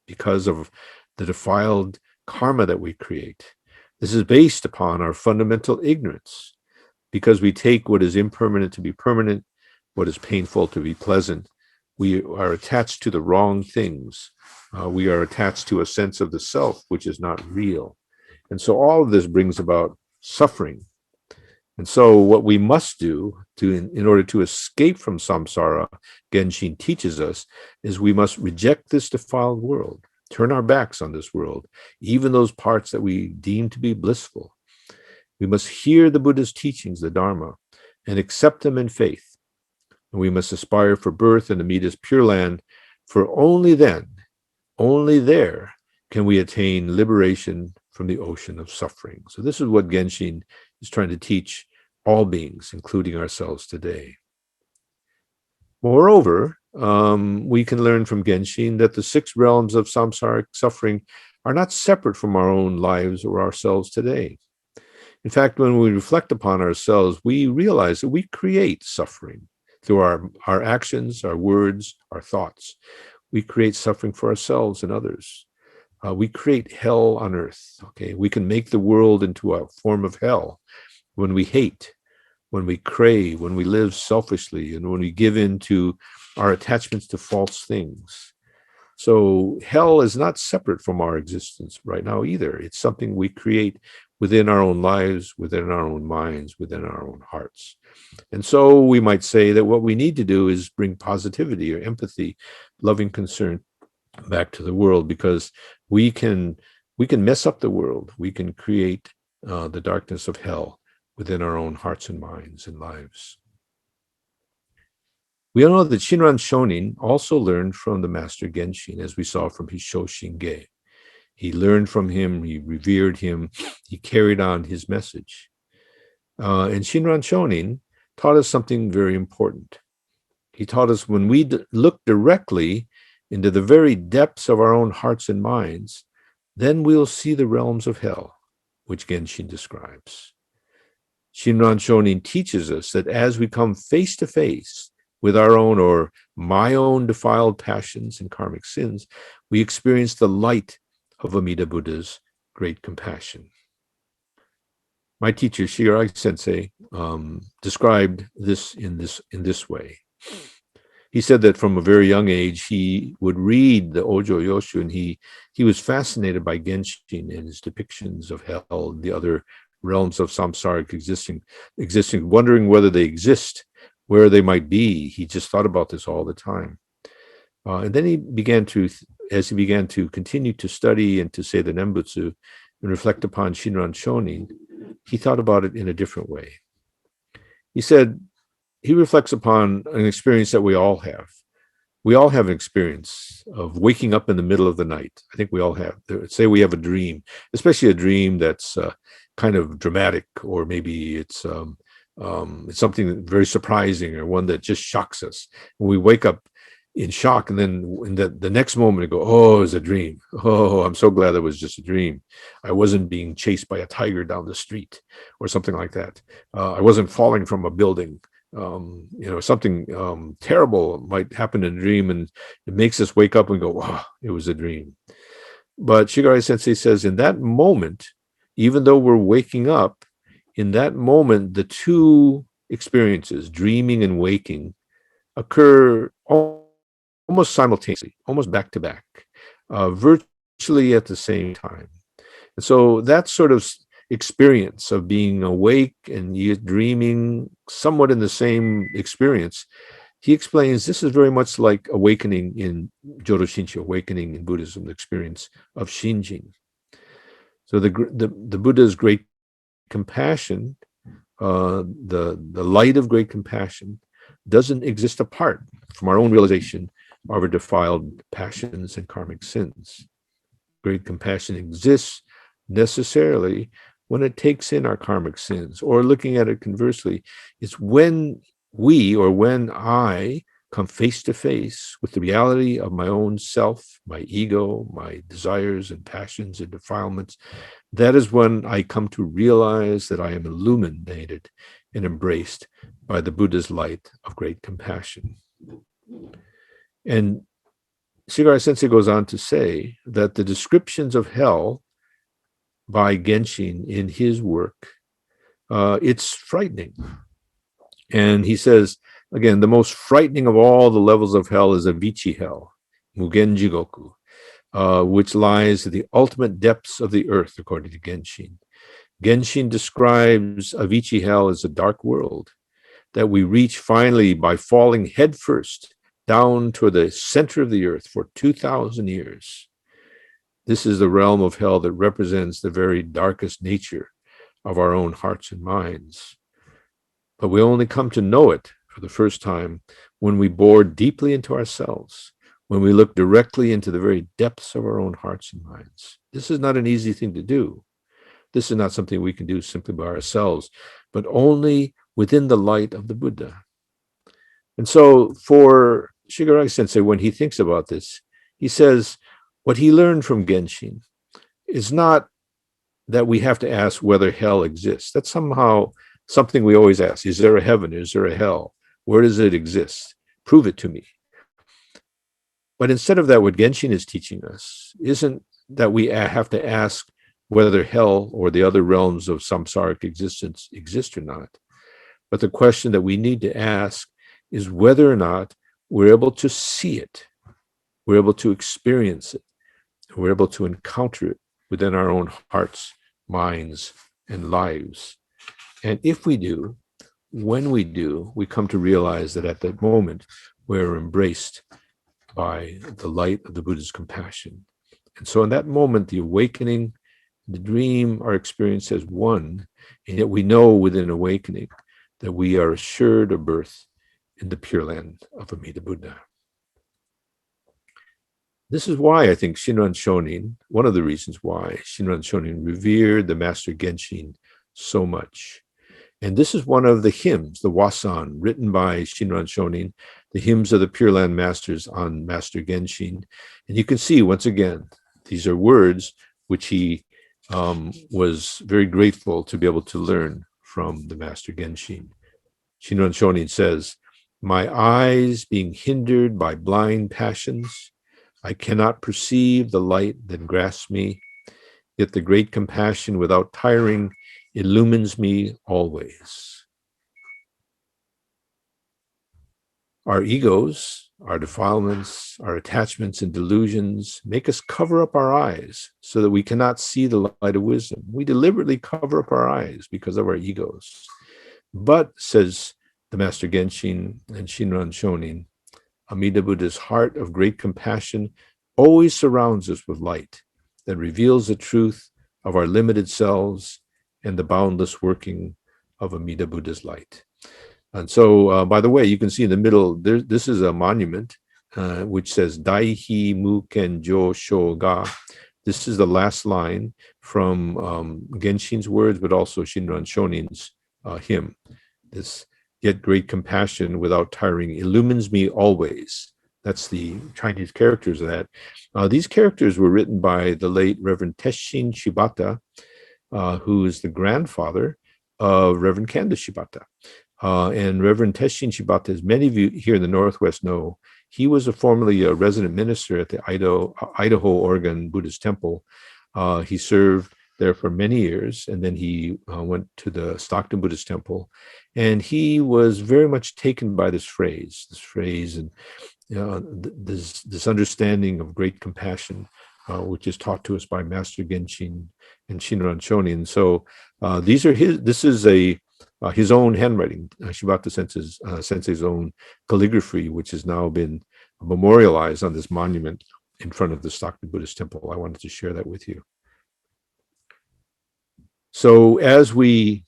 because of the defiled karma that we create. This is based upon our fundamental ignorance, because we take what is impermanent to be permanent, what is painful to be pleasant. We are attached to the wrong things. We are attached to a sense of the self, which is not real. And so all of this brings about suffering. And so what we must do in order to escape from samsara, Genshin teaches us, is we must reject this defiled world, turn our backs on this world, even those parts that we deem to be blissful. We must hear the Buddha's teachings, the Dharma, and accept them in faith. And we must aspire for birth in the Amita's Pure Land, for only then, only there, can we attain liberation from the ocean of suffering. So this is what Genshin is trying to teach all beings, including ourselves today. Moreover, we can learn from Genshin that the 6 realms of samsaric suffering are not separate from our own lives or ourselves today. In fact, when we reflect upon ourselves, we realize that we create suffering through our actions, our words, our thoughts. We create suffering for ourselves and others. We create hell on earth. Okay, we can make the world into a form of hell when we hate, when we crave, when we live selfishly, and when we give in to our attachments to false things. So hell is not separate from our existence right now either. It's something we create within our own lives, within our own minds, within our own hearts. And so we might say that what we need to do is bring positivity or empathy, loving concern back to the world, because we can mess up the world. We can create the darkness of hell within our own hearts and minds and lives. We all know that Shinran Shonin also learned from the master Genshin, as we saw from his Shoshinge. He learned from him, he revered him, he carried on his message. And Shinran Shonin taught us something very important. He taught us, when we look directly into the very depths of our own hearts and minds, then we'll see the realms of hell, which Genshin describes. Shinran Shonin teaches us that as we come face to face with our own or my own defiled passions and karmic sins, we experience the light of Amida Buddha's great compassion. My teacher, Shirai Sensei, described this in this way. He said that from a very young age, he would read the Ojo Yoshu, and he was fascinated by Genshin and his depictions of hell and the other realms of samsaric existing, wondering whether they exist, where they might be. He just thought about this all the time. And then as he began to continue to study and to say the Nembutsu, and reflect upon Shinran Shonin, he thought about it in a different way. He said he reflects upon an experience that we all have. We all have an experience of waking up in the middle of the night. I think we all have. Say we have a dream, especially a dream that's kind of dramatic, or maybe it's something very surprising, or one that just shocks us. And we wake up in shock, and then in the next moment we go, oh, it was a dream. Oh, I'm so glad it was just a dream. I wasn't being chased by a tiger down the street or something like that. I wasn't falling from a building. Something terrible might happen in a dream, and it makes us wake up and go, wow, it was a dream. But Shigaraki Sensei says in that moment, even though we're waking up, in that moment, the two experiences, dreaming and waking, occur almost simultaneously, almost back to back, virtually at the same time. And so that sort of experience of being awake and dreaming somewhat in the same experience, he explains this is very much like awakening in Jodo Shinshu, awakening in Buddhism, the experience of Shinjin. So the Buddha's great compassion, the light of great compassion, doesn't exist apart from our own realization of our defiled passions and karmic sins. Great compassion exists necessarily when it takes in our karmic sins, or looking at it conversely, it's when when I come face to face with the reality of my own self, my ego, my desires and passions and defilements. That is when I come to realize that I am illuminated and embraced by the Buddha's light of great compassion. And Shigaraki Sensei goes on to say that the descriptions of hell by Genshin in his work, it's frightening. And he says, again, the most frightening of all the levels of hell is Avicii hell, Mugen Jigoku, which lies at the ultimate depths of the earth, according to Genshin. Genshin describes Avicii hell as a dark world that we reach finally by falling headfirst down to the center of the earth for 2,000 years. This is the realm of hell that represents the very darkest nature of our own hearts and minds. But we only come to know it for the first time when we bore deeply into ourselves, when we look directly into the very depths of our own hearts and minds. This is not an easy thing to do. This is not something we can do simply by ourselves, but only within the light of the Buddha. And so for Shigaraki Sensei, when he thinks about this, he says, what he learned from Genshin is not that we have to ask whether hell exists. That's somehow something we always ask. Is there a heaven? Is there a hell? Where does it exist? Prove it to me. But instead of that, what Genshin is teaching us isn't that we have to ask whether hell or the other realms of samsaric existence exist or not. But the question that we need to ask is whether or not we're able to see it, we're able to experience it, we're able to encounter it within our own hearts, minds, and lives. And if we do, when we do, we come to realize that at that moment, we're embraced by the light of the Buddha's compassion. And so in that moment, the awakening, the dream are experienced as one, and yet we know within awakening that we are assured a birth in the Pure Land of Amida Buddha. This is why I think Shinran Shonin, one of the reasons why Shinran Shonin revered the Master Genshin so much. And this is one of the hymns, the Wasan, written by Shinran Shonin, the hymns of the Pure Land Masters on Master Genshin. And you can see, once again, these are words which he was very grateful to be able to learn from the Master Genshin. Shinran Shonin says, "My eyes being hindered by blind passions, I cannot perceive the light that grasps me, yet the great compassion without tiring illumines me always." Our egos, our defilements, our attachments and delusions make us cover up our eyes so that we cannot see the light of wisdom. We deliberately cover up our eyes because of our egos. But, says the Master Genshin and Shinran Shonin, Amida Buddha's heart of great compassion always surrounds us with light that reveals the truth of our limited selves and the boundless working of Amida Buddha's light. And so, by the way, you can see in the middle, this is a monument which says Daihi Muken Jo Shoga. This is the last line from Genshin's words, but also Shinran Shonin's hymn. This, yet great compassion without tiring illumines me always. That's the Chinese characters of that. These characters were written by the late Reverend Tesshin Shibata, who is the grandfather of Reverend Kanda Shibata. And Reverend Tesshin Shibata, as many of you here in the Northwest know, he was formerly a resident minister at the Idaho, Oregon Buddhist Temple. He served there for many years, and then he went to the Stockton Buddhist Temple. And he was very much taken by this phrase and this understanding of great compassion, which is taught to us by Master Genshin and Shinran Shonin. So this is his own handwriting, Shibata Sensei's own calligraphy, which has now been memorialized on this monument in front of the Stockton Buddhist Temple. I wanted to share that with you. So as we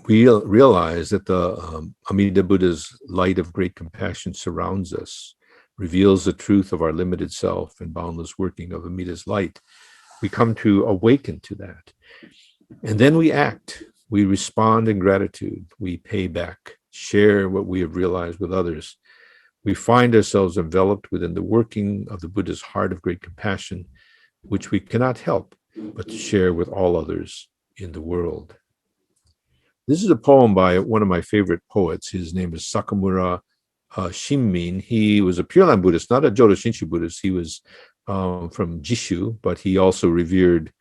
realize that the Amida Buddha's light of great compassion surrounds us, reveals the truth of our limited self and boundless working of Amida's light, we come to awaken to that. And then we act, we respond in gratitude, we pay back, share what we have realized with others. We find ourselves enveloped within the working of the Buddha's heart of great compassion, which we cannot help but to share with all others in the world. This is a poem by one of my favorite poets. His name is Sakamura Shinmin. He was a Pure Land Buddhist, not a Jodo Shinshu Buddhist. He was from Jishu, but he also revered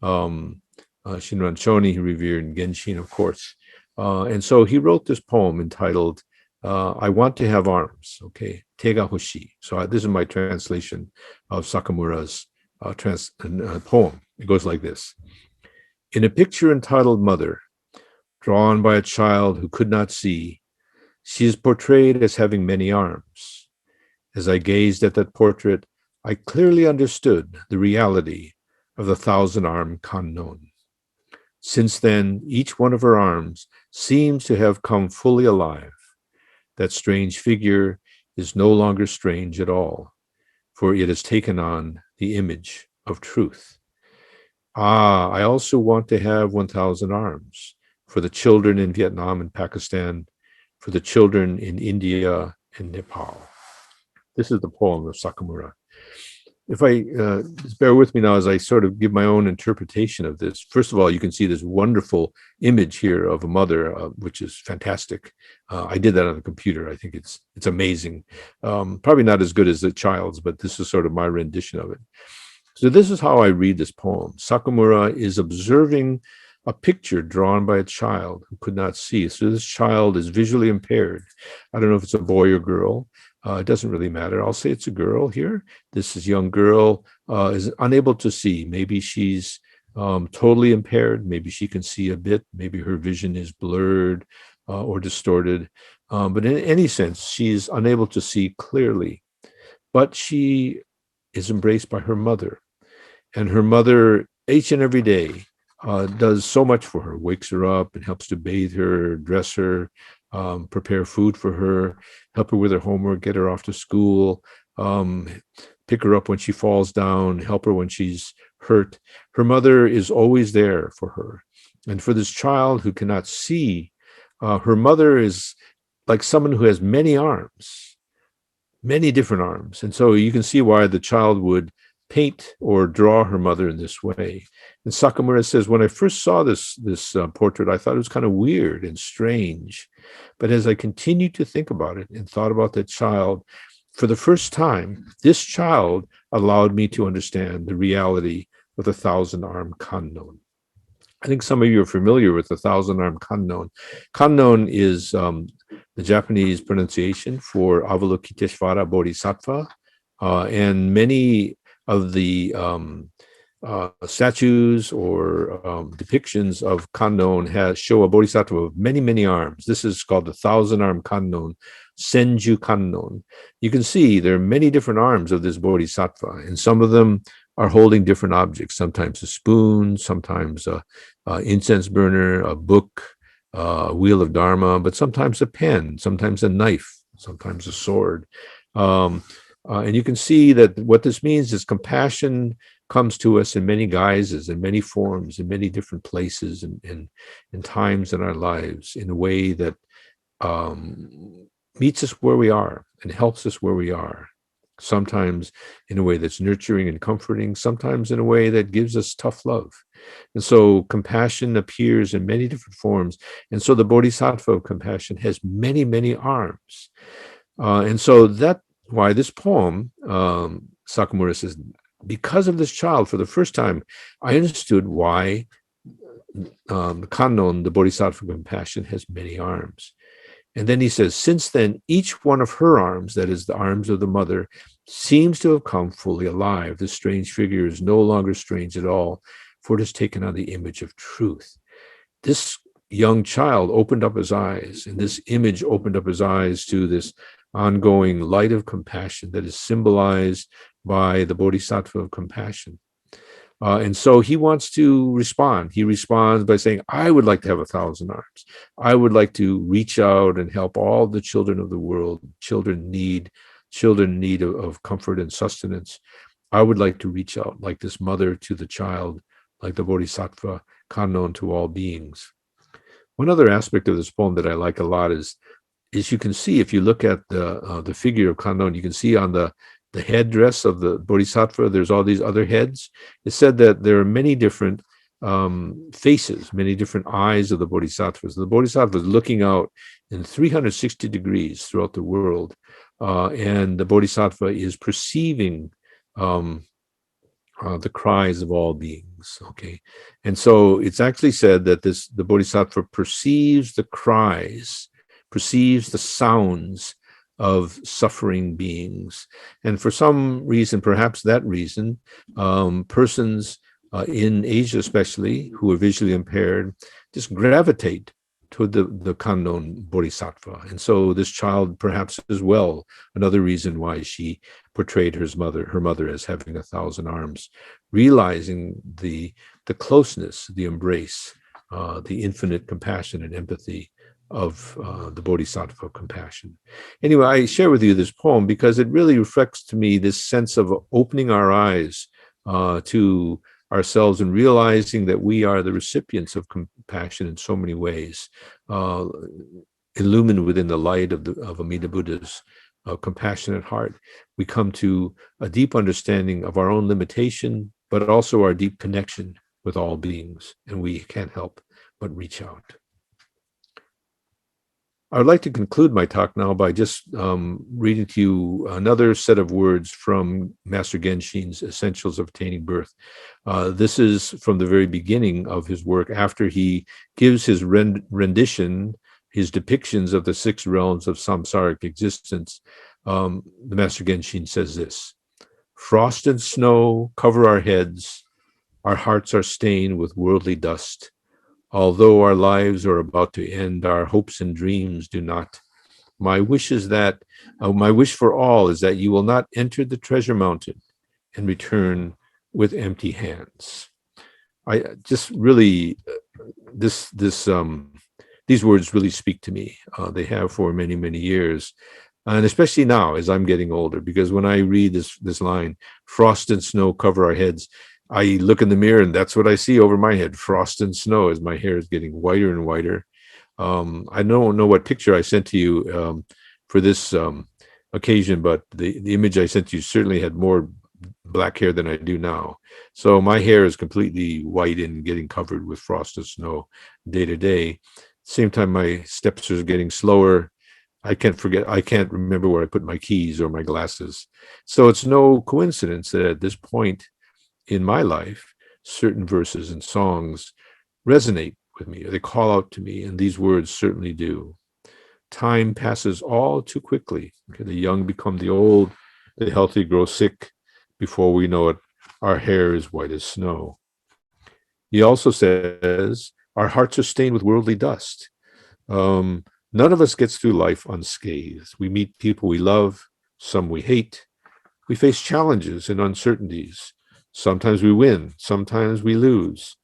Shinran Shonin. He revered Genshin, of course. And so he wrote this poem entitled, I Want to Have Arms, okay, Tega Hoshi. So this is my translation of Sakamura's poem. It goes like this. In a picture entitled Mother, drawn by a child who could not see, she is portrayed as having many arms. As I gazed at that portrait, I clearly understood the reality of the 1,000-armed Kannon. Since then, each one of her arms seems to have come fully alive. That strange figure is no longer strange at all, for it has taken on the image of truth. I also want to have 1,000 arms for the children in Vietnam and Pakistan, for the children in India and Nepal. This is the poem of Sakamura. If I just bear with me now as I sort of give my own interpretation of this. First of all, you can see this wonderful image here of a mother, which is fantastic. I did that on the computer. I think it's amazing. Probably not as good as the child's, but this is sort of my rendition of it. So this is how I read this poem. Sakamura is observing a picture drawn by a child who could not see. So this child is visually impaired. I don't know if it's a boy or girl. It doesn't really matter. I'll say it's a girl here. This is young girl is unable to see. Maybe she's totally impaired. Maybe she can see a bit. Maybe her vision is blurred or distorted. But in any sense, she's unable to see clearly. But she is embraced by her mother. And her mother, each and every day, does so much for her, wakes her up and helps to bathe her, dress her, prepare food for her, help her with her homework, get her off to school, pick her up when she falls down, help her when she's hurt. Her mother is always there for her. And for this child who cannot see, her mother is like someone who has many arms, many different arms. And so you can see why the child would paint or draw her mother in this way. And Sakamura says, when I first saw this portrait, I thought it was kind of weird and strange. But as I continued to think about it and thought about that child, for the first time, this child allowed me to understand the reality of the 1,000-armed Kannon. I think some of you are familiar with the 1,000-armed Kannon. Kannon is the Japanese pronunciation for Avalokiteshvara Bodhisattva, and many of the statues or depictions of Kannon show a bodhisattva of many, many arms. This is called the 1,000-armed Kannon, Senju Kannon. You can see there are many different arms of this bodhisattva, and some of them are holding different objects, sometimes a spoon, sometimes a incense burner, a book, a wheel of Dharma, but sometimes a pen, sometimes a knife, sometimes a sword. And you can see that what this means is compassion comes to us in many guises, in many forms, in many different places and in times in our lives, in a way that meets us where we are and helps us where we are. Sometimes in a way that's nurturing and comforting, sometimes in a way that gives us tough love. And so compassion appears in many different forms. And so the Bodhisattva of compassion has many, many arms. And so that's why this poem, Sakamura says, because of this child, for the first time, I understood why Kannon, the Bodhisattva of compassion, has many arms. And then he says, since then, each one of her arms, that is the arms of the mother, seems to have come fully alive. This strange figure is no longer strange at all, for it has taken on the image of truth. This young child opened up his eyes, and this image opened up his eyes to this ongoing light of compassion that is symbolized by the Bodhisattva of compassion. And so he wants to respond. He responds by saying, I would like to have 1,000 arms. I would like to reach out and help all the children of the world. Children need of comfort and sustenance. I would like to reach out like this mother to the child, like the Bodhisattva Kannon to all beings. One other aspect of this poem that I like a lot is you can see, if you look at the figure of Kannon, you can see on the headdress of the Bodhisattva, there's all these other heads. It's said that there are many different faces, many different eyes of the Bodhisattvas. The Bodhisattva is looking out in 360 degrees throughout the world, and the Bodhisattva is perceiving the cries of all beings. Okay, and so it's actually said that the Bodhisattva perceives the cries, perceives the sounds of suffering beings. And for some reason, perhaps that reason, persons in Asia especially, who are visually impaired, just gravitate toward the Kannon Bodhisattva. And so this child perhaps as well, another reason why she portrayed her mother as having 1,000 arms, realizing the closeness, the embrace, the infinite compassion and empathy of the Bodhisattva compassion. Anyway, I share with you this poem because it really reflects to me this sense of opening our eyes to ourselves and realizing that we are the recipients of compassion in so many ways, illumined within the light of Amida Buddha's compassionate heart. We come to a deep understanding of our own limitation, but also our deep connection with all beings, and we can't help but reach out. I would like to conclude my talk now by just reading to you another set of words from Master Genshin's Essentials of Attaining Birth. This is from the very beginning of his work, after he gives his rendition, his depictions of the 6 realms of samsaric existence. The Master Genshin says this: frost and snow cover our heads, our hearts are stained with worldly dust. Although our lives are about to end, our hopes and dreams do not. My wish for all is that you will not enter the treasure mountain and return with empty hands. I just really, these words really speak to me. They have for many, many years. And especially now as I'm getting older, because when I read this line, frost and snow cover our heads, I look in the mirror and that's what I see over my head, frost and snow, as my hair is getting whiter and whiter. I don't know what picture I sent to you for this occasion, but the image I sent you certainly had more black hair than I do now. So my hair is completely white and getting covered with frost and snow day to day. Same time, my steps are getting slower. I can't remember where I put my keys or my glasses. So it's no coincidence that at this point in my life, certain verses and songs resonate with me, or they call out to me, and these words certainly do. Time passes all too quickly. Okay, the young become the old, the healthy grow sick. Before we know it, our hair is white as snow. He also says, our hearts are stained with worldly dust. None of us gets through life unscathed. We meet people we love, some we hate. We face challenges and uncertainties. Sometimes we win, sometimes we lose.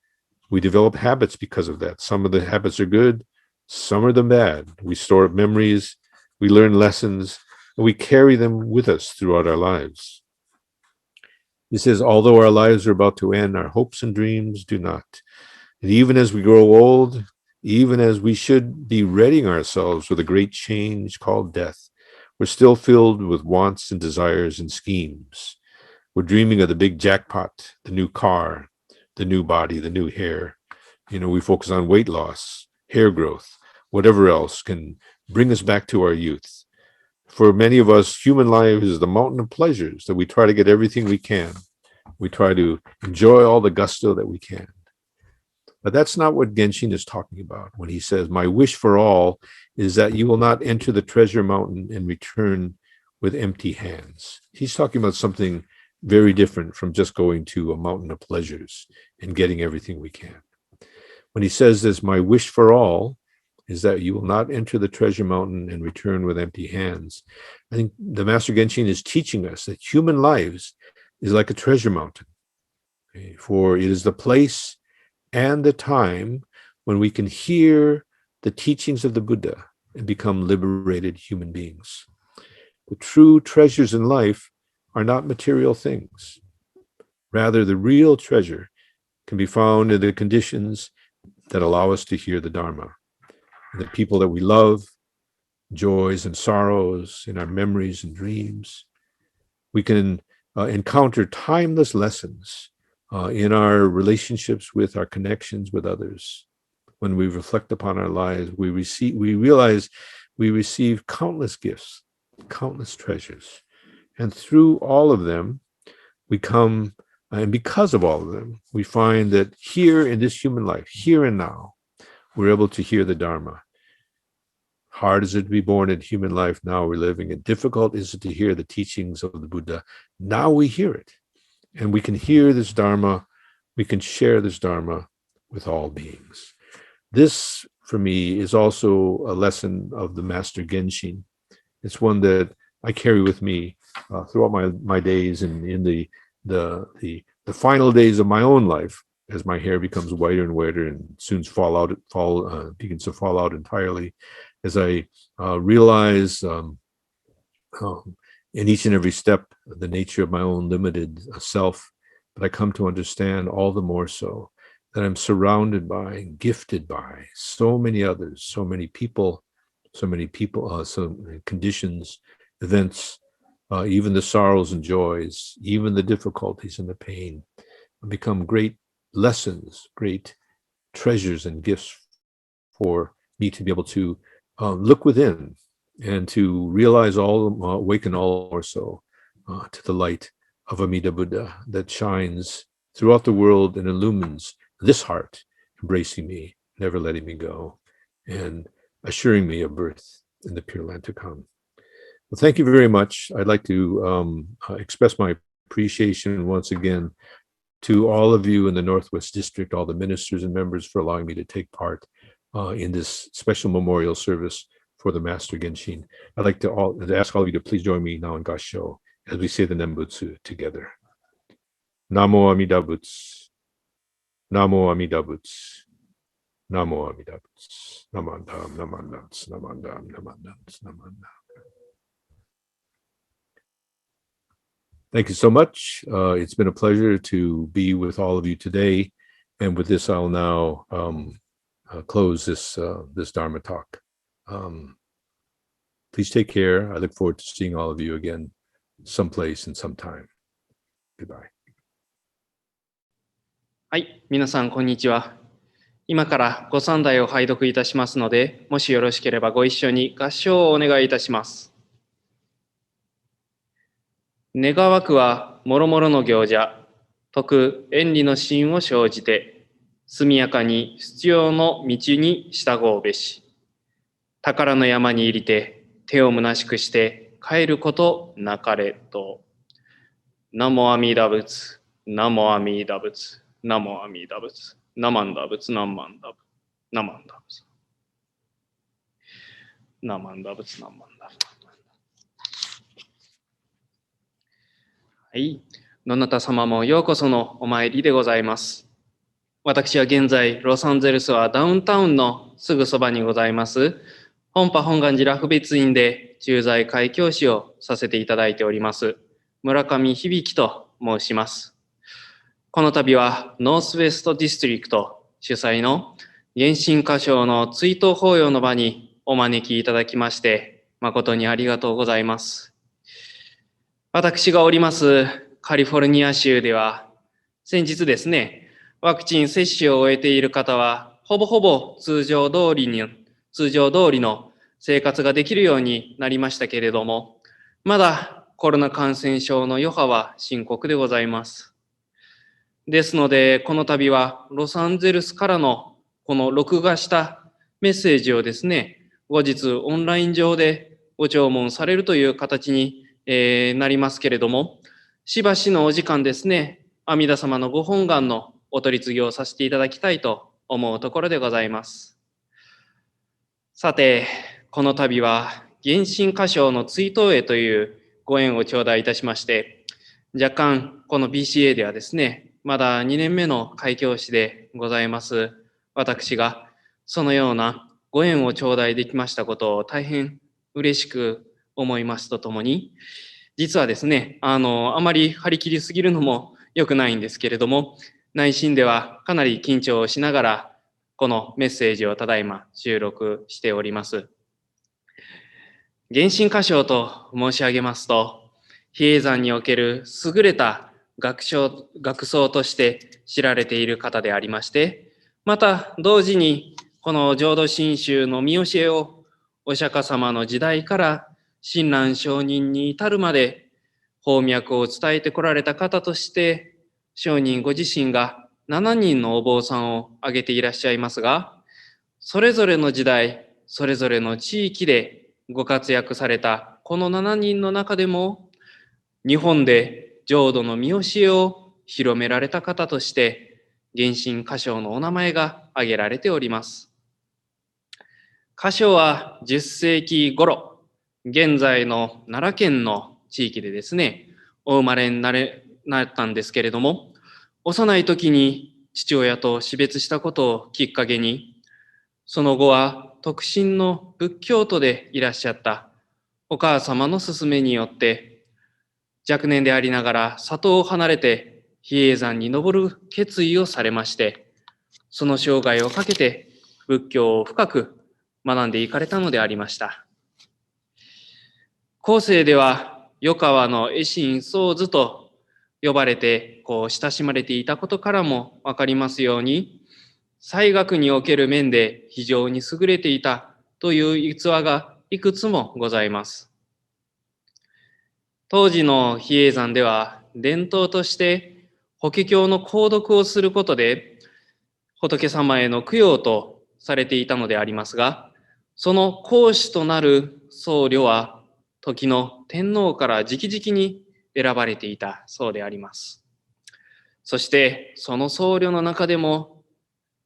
We develop habits because of that. Some of the habits are good, some are them bad. We store up memories, we learn lessons, and we carry them with us throughout our lives. He says, although our lives are about to end, our hopes and dreams do not. And even as we grow old, even as we should be readying ourselves for the great change called death, we're still filled with wants and desires and schemes. We're dreaming of the big jackpot, the new car, the new body, the new hair. We focus on weight loss, hair growth, whatever else can bring us back to our youth. For many of us, human life is the mountain of pleasures that we try to get everything we can. We try to enjoy all the gusto that we can. But that's not what Genshin is talking about when he says, my wish for all is that you will not enter the treasure mountain and return with empty hands. He's talking about something very different from just going to a mountain of pleasures and getting everything we can. When he says this, my wish for all is that you will not enter the treasure mountain and return with empty hands. I think the Master Genshin is teaching us that human lives is like a treasure mountain. Okay? For it is the place and the time when we can hear the teachings of the Buddha and become liberated human beings. The true treasures in life are not material things. Rather, the real treasure can be found in the conditions that allow us to hear the Dharma. The people that we love, joys and sorrows, in our memories and dreams. We can encounter timeless lessons in our relationships with our connections with others. When we reflect upon our lives, we realize we receive countless gifts, countless treasures. And through all of them, we come, and because of all of them, we find that here in this human life, here and now, we're able to hear the Dharma. Hard is it to be born in human life, now we're living it. Difficult is it to hear the teachings of the Buddha. Now we hear it. And we can hear this Dharma, we can share this Dharma with all beings. This, for me, is also a lesson of the Master Genshin. It's one that I carry with me throughout my days and in the final days of my own life, as my hair becomes whiter and whiter and soon begins to fall out entirely, as I realize in each and every step the nature of my own limited self, but I come to understand all the more so that I'm surrounded by, gifted by so many others, so many people, some conditions, events, even the sorrows and joys, even the difficulties and the pain become great lessons, great treasures and gifts for me to be able to look within and to realize awaken all more so to the light of Amida Buddha that shines throughout the world and illumines this heart, embracing me, never letting me go, and assuring me of birth in the Pure Land to come. Well, thank you very much. I'd like to express my appreciation once again to all of you in the Northwest District, all the ministers and members, for allowing me to take part in this special memorial service for the Master Genshin. I'd like to ask all of you to please join me now in Gassho as we say the Nembutsu together. Namo Amida Butsu. Namo Amida Butsu. Namo Amida Butsu. Namandam, namandam, namandam, namandam, namandam. Thank you so much. It's been a pleasure to be with all of you today. And with this, I'll now close this Dharma talk. Please take care. I look forward to seeing all of you again someplace and sometime. Goodbye. はい、皆さんこんにちは。今からご三代を拝読いたしますので、もしよろしければご一緒に合唱をお願いいたします。願わくはもろもろの行者、徳縁理の心を生じて、速やかに必要の道に従うべし。宝の山に入りて、手を虚しくして帰ることなかれと。ナモ阿弥陀仏、ナモ阿弥陀仏、ナモ阿弥陀仏、ナマンダ仏、ナマンダ仏、ナマンダ仏。ナマンダ仏、ナマンダ仏。はい。どなた様もようこそのお参りでございます。私は現在、ロサンゼルスはダウンタウンのすぐそばにございます、本波本願寺ラフ別院で駐在会教師をさせていただいております、村上響と申します。この度はノースウェストディストリクト主催の原神歌唱の追悼法要の場にお招きいただきまして、誠にありがとうございます。私がおりますカリフォルニア州では、先日ですね、ワクチン接種を終えている方は、ほぼほぼ通常通りの生活ができるようになりましたけれども、まだコロナ感染症の余波は深刻でございます。ですので、この度はロサンゼルスからのこの録画したメッセージをですね、後日オンライン上でご聴聞されるという形になりますけれども、しばしのお時間ですね、阿弥陀様のご本願のお取り次ぎをさせていただきたいと思うところでございます。さて、この度は原神歌唱の追悼会というご縁を頂戴いたしまして、若干この BCA ではですね、まだ2年目の開教師でございます私が、そのようなご縁を頂戴できましたことを大変嬉しく思いますとともに、実はですね、あまり張り切りすぎるのも良くないんですけれども、内心ではかなり緊張しながら、このメッセージをただいま収録しております。原神歌唱と申し上げますと、比叡山における優れた学僧として知られている方でありまして、また同時にこの浄土真宗の見教えをお釈迦様の時代から親鸞上人に至るまで法脈を伝えてこられた方として、上人ご自身が7人のお坊さんを挙げていらっしゃいますが、それぞれの時代、それぞれの地域でご活躍されたこの7人の中でも、日本で浄土の見教えを広められた方として、原神歌唱のお名前が挙げられております。歌唱は10世紀頃、現在の奈良県の地域でですね、お生まれになったんですけれども、幼い時に父親と死別したことをきっかけに、その後は特進の仏教徒でいらっしゃったお母様の勧めによって、若年でありながら里を離れて比叡山に登る決意をされまして、その生涯をかけて仏教を深く学んでいかれたのでありました。後世では余川の絵心僧図と呼ばれて親しまれていたことからもわかりますように、西学における面で非常に優れていたという逸話がいくつもございます。当時の比叡山では伝統として法華経の購読をすることで仏様への供養とされていたのでありますが、その講師となる僧侶は時の天皇から直々に選ばれていたそうであります。そしてその僧侶の中でも、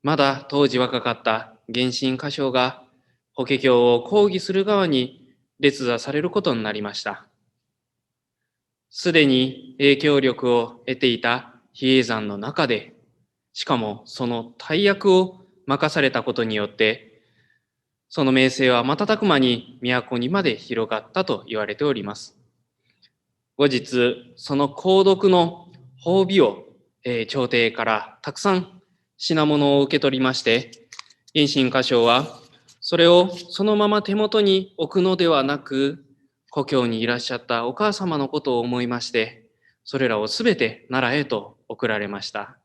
まだ当時若かった原神歌唱が法華経を講義する側に列座されることになりました。すでに影響力を得ていた比叡山の中で、しかもその大役を任されたことによって、その名声は瞬く間に都にまで広がったと言われております。後日、その購読の褒美を、朝廷からたくさん品物を受け取りまして、原神歌唱はそれをそのまま手元に置くのではなく、故郷にいらっしゃったお母様のことを思いまして、それらをすべて奈良へと送られました。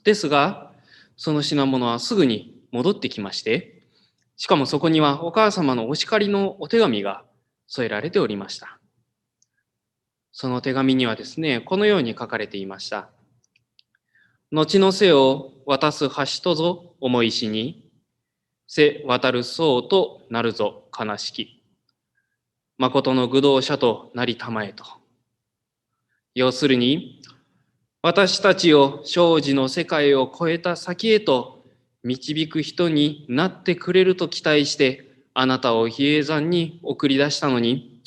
ですが、その品物はすぐに戻ってきまして、しかもそこにはお母様のお叱りのお手紙が添えられておりました。その手紙にはですね、このように書かれていました。後の世を渡す橋とぞ思いしに、世渡る僧となるぞ悲しき。誠の愚道者となりたまえと。要するに、私たちを生死の世界を超えた先へと導く人になってくれると期待して、あなたを比叡山に送り出したのに、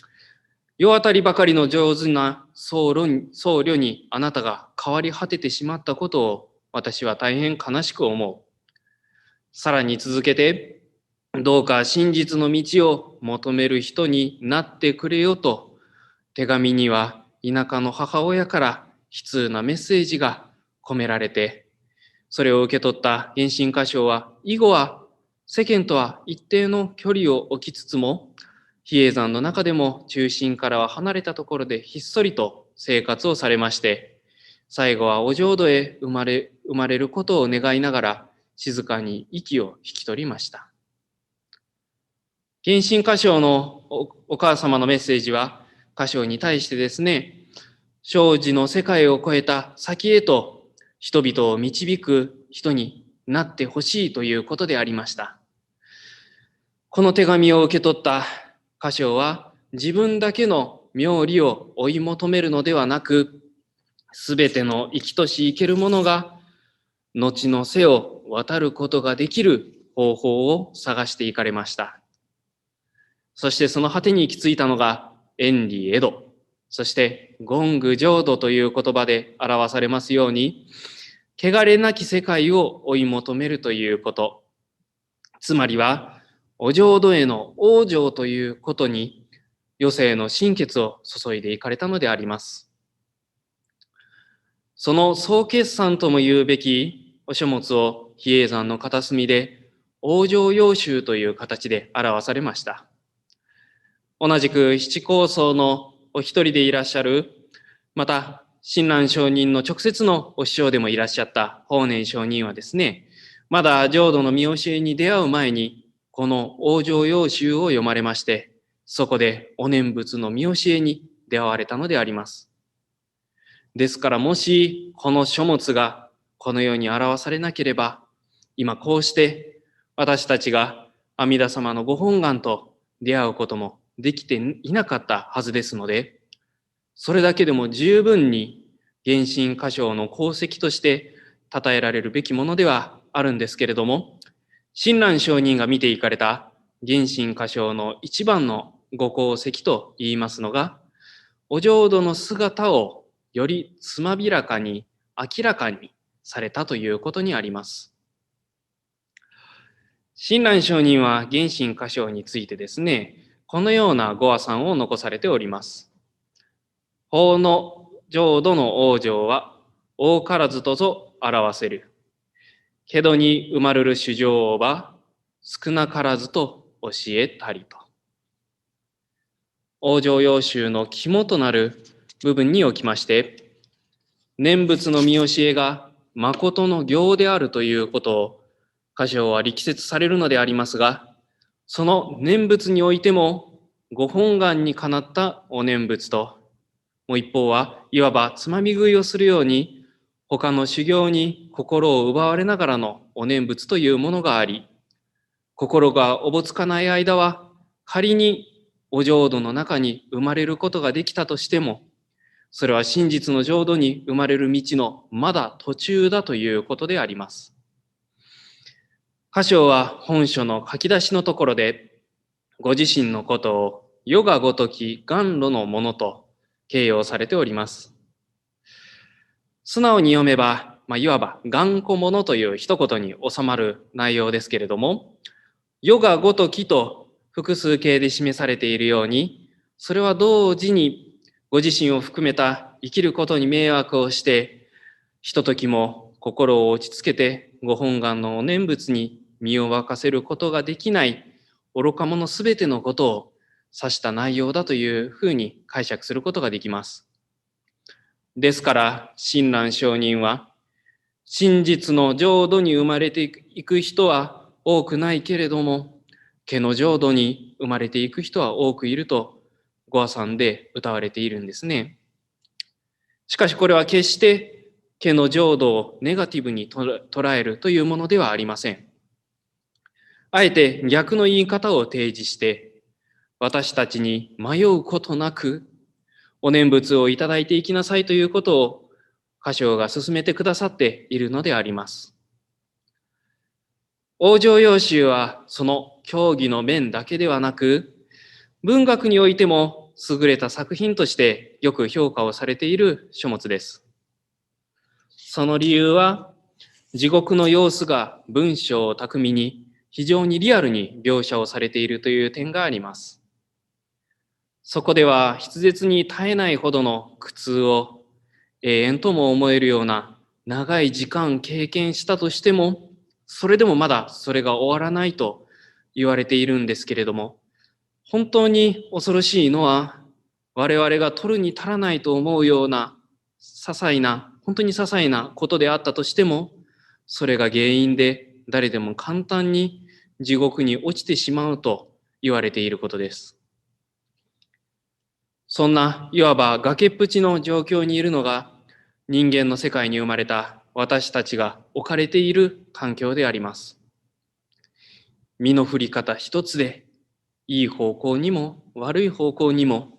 世当たりばかりの上手な僧侶にあなたが変わり果ててしまったことを私は大変悲しく思う。さらに続けて、どうか真実の道を求める人になってくれよと、手紙には田舎の母親から悲痛なメッセージが込められて、それを受け取った原神歌唱は、以後は世間とは一定の距離を置きつつも、比叡山の中でも中心からは離れたところでひっそりと生活をされまして、最後はお浄土へ生まれることを願いながら、静かに息を引き取りました。原神歌唱のお母様のメッセージは、歌唱に対してですね、生死の世界を超えた先へと人々を導く人になってほしいということでありました。この手紙を受け取った歌唱は、自分だけの妙理を追い求めるのではなく、すべての生きとし生けるものが後の世を渡ることができる方法を探していかれました。そしてその果てに行き着いたのが縁理江戸、そして言語浄土という言葉で表されますように、汚れなき世界を追い求めるということ、つまりはお浄土への往生ということに余生の心血を注いでいかれたのであります。その総決算とも言うべきお書物を比叡山の片隅で往生要集という形で表されました。同じく七高僧のお一人でいらっしゃる、また親鸞上人の直接のお師匠でもいらっしゃった法然上人はですね、まだ浄土の見教えに出会う前に、この往生要集を読まれまして、そこでお念仏の見教えに出会われたのであります。ですから、もしこの書物がこのように表されなければ、今こうして私たちが阿弥陀様のご本願と出会うこともできていなかったはずですので、それだけでも十分に原神歌唱の功績として称えられるべきものではあるんですけれども、親鸞上人が見ていかれた原神歌唱の一番のご功績と言いますのが、お浄土の姿をよりつまびらかに明らかにされたということにあります。親鸞上人は原神歌唱についてですね、このようなご話賛を残されております。法の浄土の往生は多からずとぞ表せる。けどに生まれる主情は少なからずと教えたりと。往生要集の肝となる部分におきまして、念仏の見教えが誠の行であるということを歌唱は力説されるのでありますが、その念仏においてもご本願にかなったお念仏と、もう一方はいわばつまみ食いをするように他の修行に心を奪われながらのお念仏というものがあり、心がおぼつかない間は仮にお浄土の中に生まれることができたとしても、それは真実の浄土に生まれる道のまだ途中だということであります。歌唱は本書の書き出しのところで、ご自身のことを世がごとき願路のものと形容されております。素直に読めば、いわば頑固者という一言に収まる内容ですけれども、世がごときと複数形で示されているように、それは同時にご自身を含めた生きることに迷惑をして、ひとときも心を落ち着けてご本願のお念仏に身を沸かせることができない愚か者すべてのことを指した内容だというふうに解釈することができます。ですから、親鸞上人は、真実の浄土に生まれていく人は多くないけれども、毛の浄土に生まれていく人は多くいると、ご話賛で歌われているんですね。しかしこれは決して毛の浄土をネガティブに捉えるというものではありません。あえて逆の言い方を提示して、私たちに迷うことなく、お念仏をいただいていきなさいということを歌唱が進めてくださっているのであります。往生要集はその教義の面だけではなく、文学においても優れた作品としてよく評価をされている書物です。その理由は、地獄の様子が文章を巧みに非常にリアルに描写をされているという点があります。そこでは筆舌に絶えないほどの苦痛を永遠とも思えるような長い時間経験したとしても、それでもまだそれが終わらないと言われているんですけれども、本当に恐ろしいのは、我々が取るに足らないと思うような本当に些細なことであったとしても、それが原因で誰でも簡単に地獄に落ちてしまうと言われていることです。そんないわば崖っぷちの状況にいるのが人間の世界に生まれた私たちが置かれている環境であります。身の振り方一つでいい方向にも悪い方向にも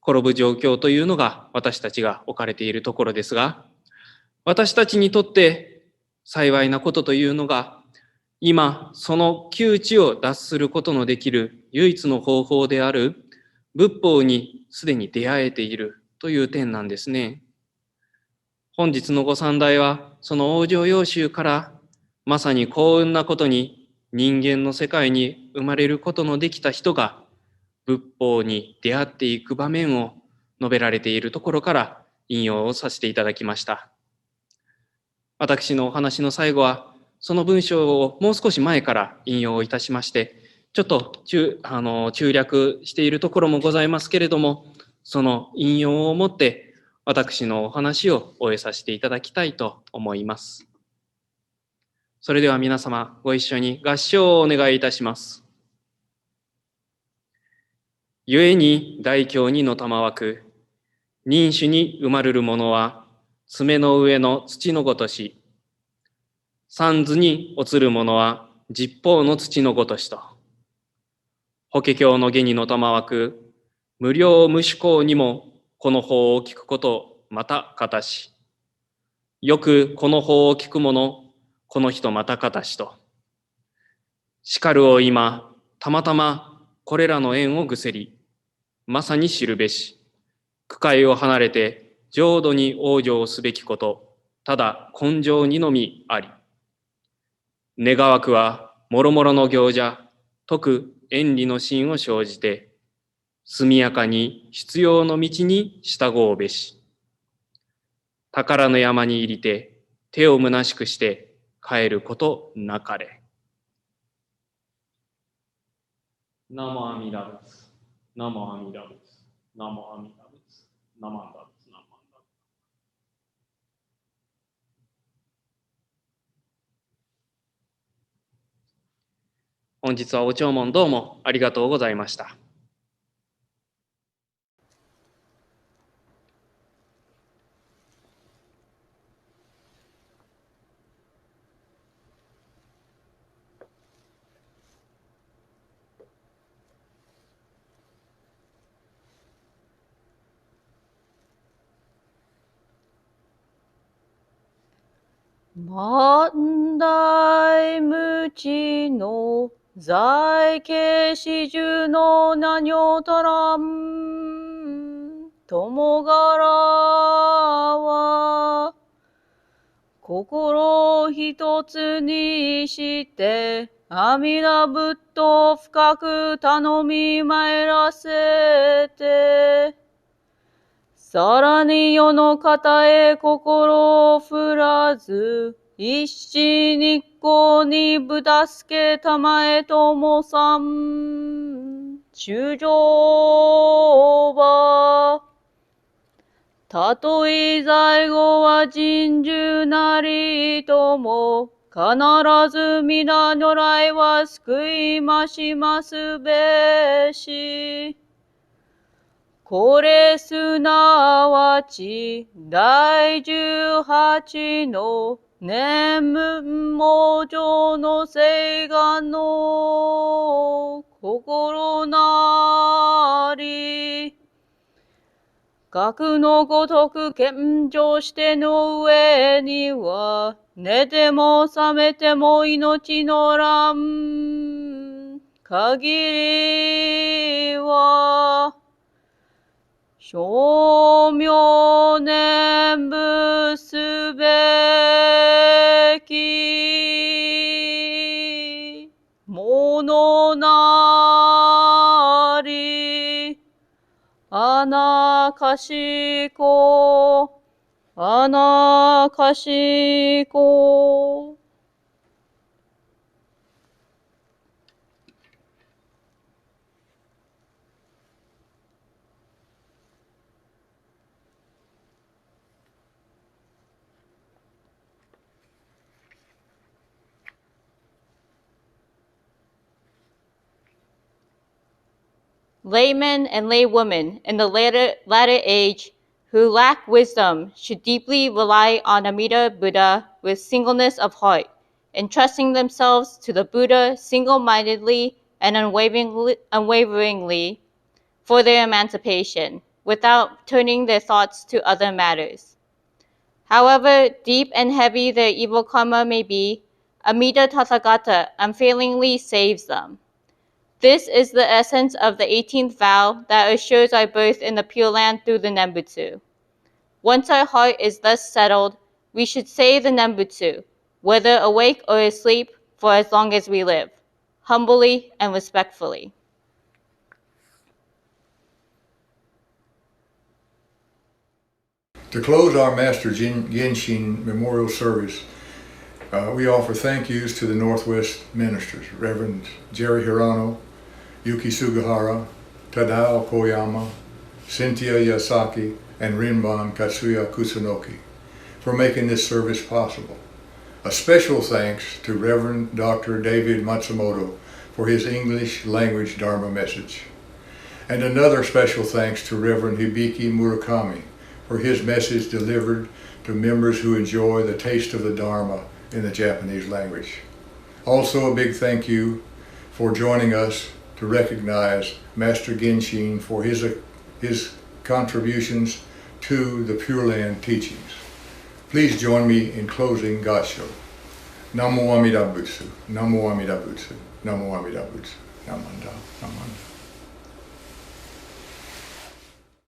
転ぶ状況というのが私たちが置かれているところですが、私たちにとって幸いなことというのが、今その窮地を脱することのできる唯一の方法である仏法にすでに出会えているという点なんですね。本日のご参題はその往生要集からまさに幸運なことに人間の世界に生まれることのできた人が仏法に出会っていく場面を述べられているところから引用をさせていただきました。私のお話の最後はその文章をもう少し前から引用をいたしまして、ちょっと中略しているところもございますけれども、その引用をもって私のお話を終えさせていただきたいと思います。それでは皆様ご一緒に合唱をお願いいたします。故に大凶にのたまわく、人種に生まれるものは爪の上の土のごとし、三途に落ちるものは十方の土のごとしと。法華経の下にのたまわく、無料無趣向にもこの法を聞くことまたかたし。よくこの法を聞く者、この人またかたしと。しかるを今、たまたまこれらの縁をぐせり、まさに知るべし。苦界を離れて浄土に往生すべきこと、ただ根性にのみあり。願わくは、もろもろの行者、徳縁理の心を生じて、速やかに必要の道に従うべし。宝の山に入りて、手を虚しくして帰ることなかれ。ナモアミダ仏。ナモアミダ仏。ナモアミダ仏。ナマンダ仏。ナマンダ仏。本日はお弔問どうもありがとうございました。万代無知の在家始終の名女たらん友柄は心一つにして阿弥陀仏と深く頼み参らせてさらに世の方へ心を振らず、一心日光にぶたすけたまえともさん、衆生は、たとえ在後は人獣なりとも、必ず皆如来は救いましますべし。これすなわち第18の念仏無常の誓願の心なり。核のごとく献上しての上には寝ても覚めても命のらん限りは称名念仏すべきものなり、あなかしこ、あなかしこ。Laymen and laywomen in the latter age who lack wisdom should deeply rely on Amida Buddha with singleness of heart, entrusting themselves to the Buddha single-mindedly and unwaveringly for their emancipation, without turning their thoughts to other matters. However deep and heavy their evil karma may be, Amida Tathagata unfailingly saves them. This is the essence of the 18th vow that assures our birth in the Pure Land through the Nembutsu. Once our heart is thus settled, we should say the Nembutsu, whether awake or asleep, for as long as we live, humbly and respectfully. To close our Master Genshin Memorial Service, we offer thank yous to the Northwest ministers, Reverend Jerry Hirano, Yuki Sugahara, Tadao Koyama, Cynthia Yasaki, and Rinban Katsuya Kusunoki for making this service possible. A special thanks to Reverend Dr. David Matsumoto for his English language Dharma message. And another special thanks to Reverend Hibiki Murakami for his message delivered to members who enjoy the taste of the Dharma in the Japanese language. Also a big thank you for joining us to recognize Master Genshin for his contributions to the Pure Land teachings. Please join me in closing Gassho. Namo Amida Butsu, Namo Amida Butsu, Namo Amida Butsu, Namanda, Namanda.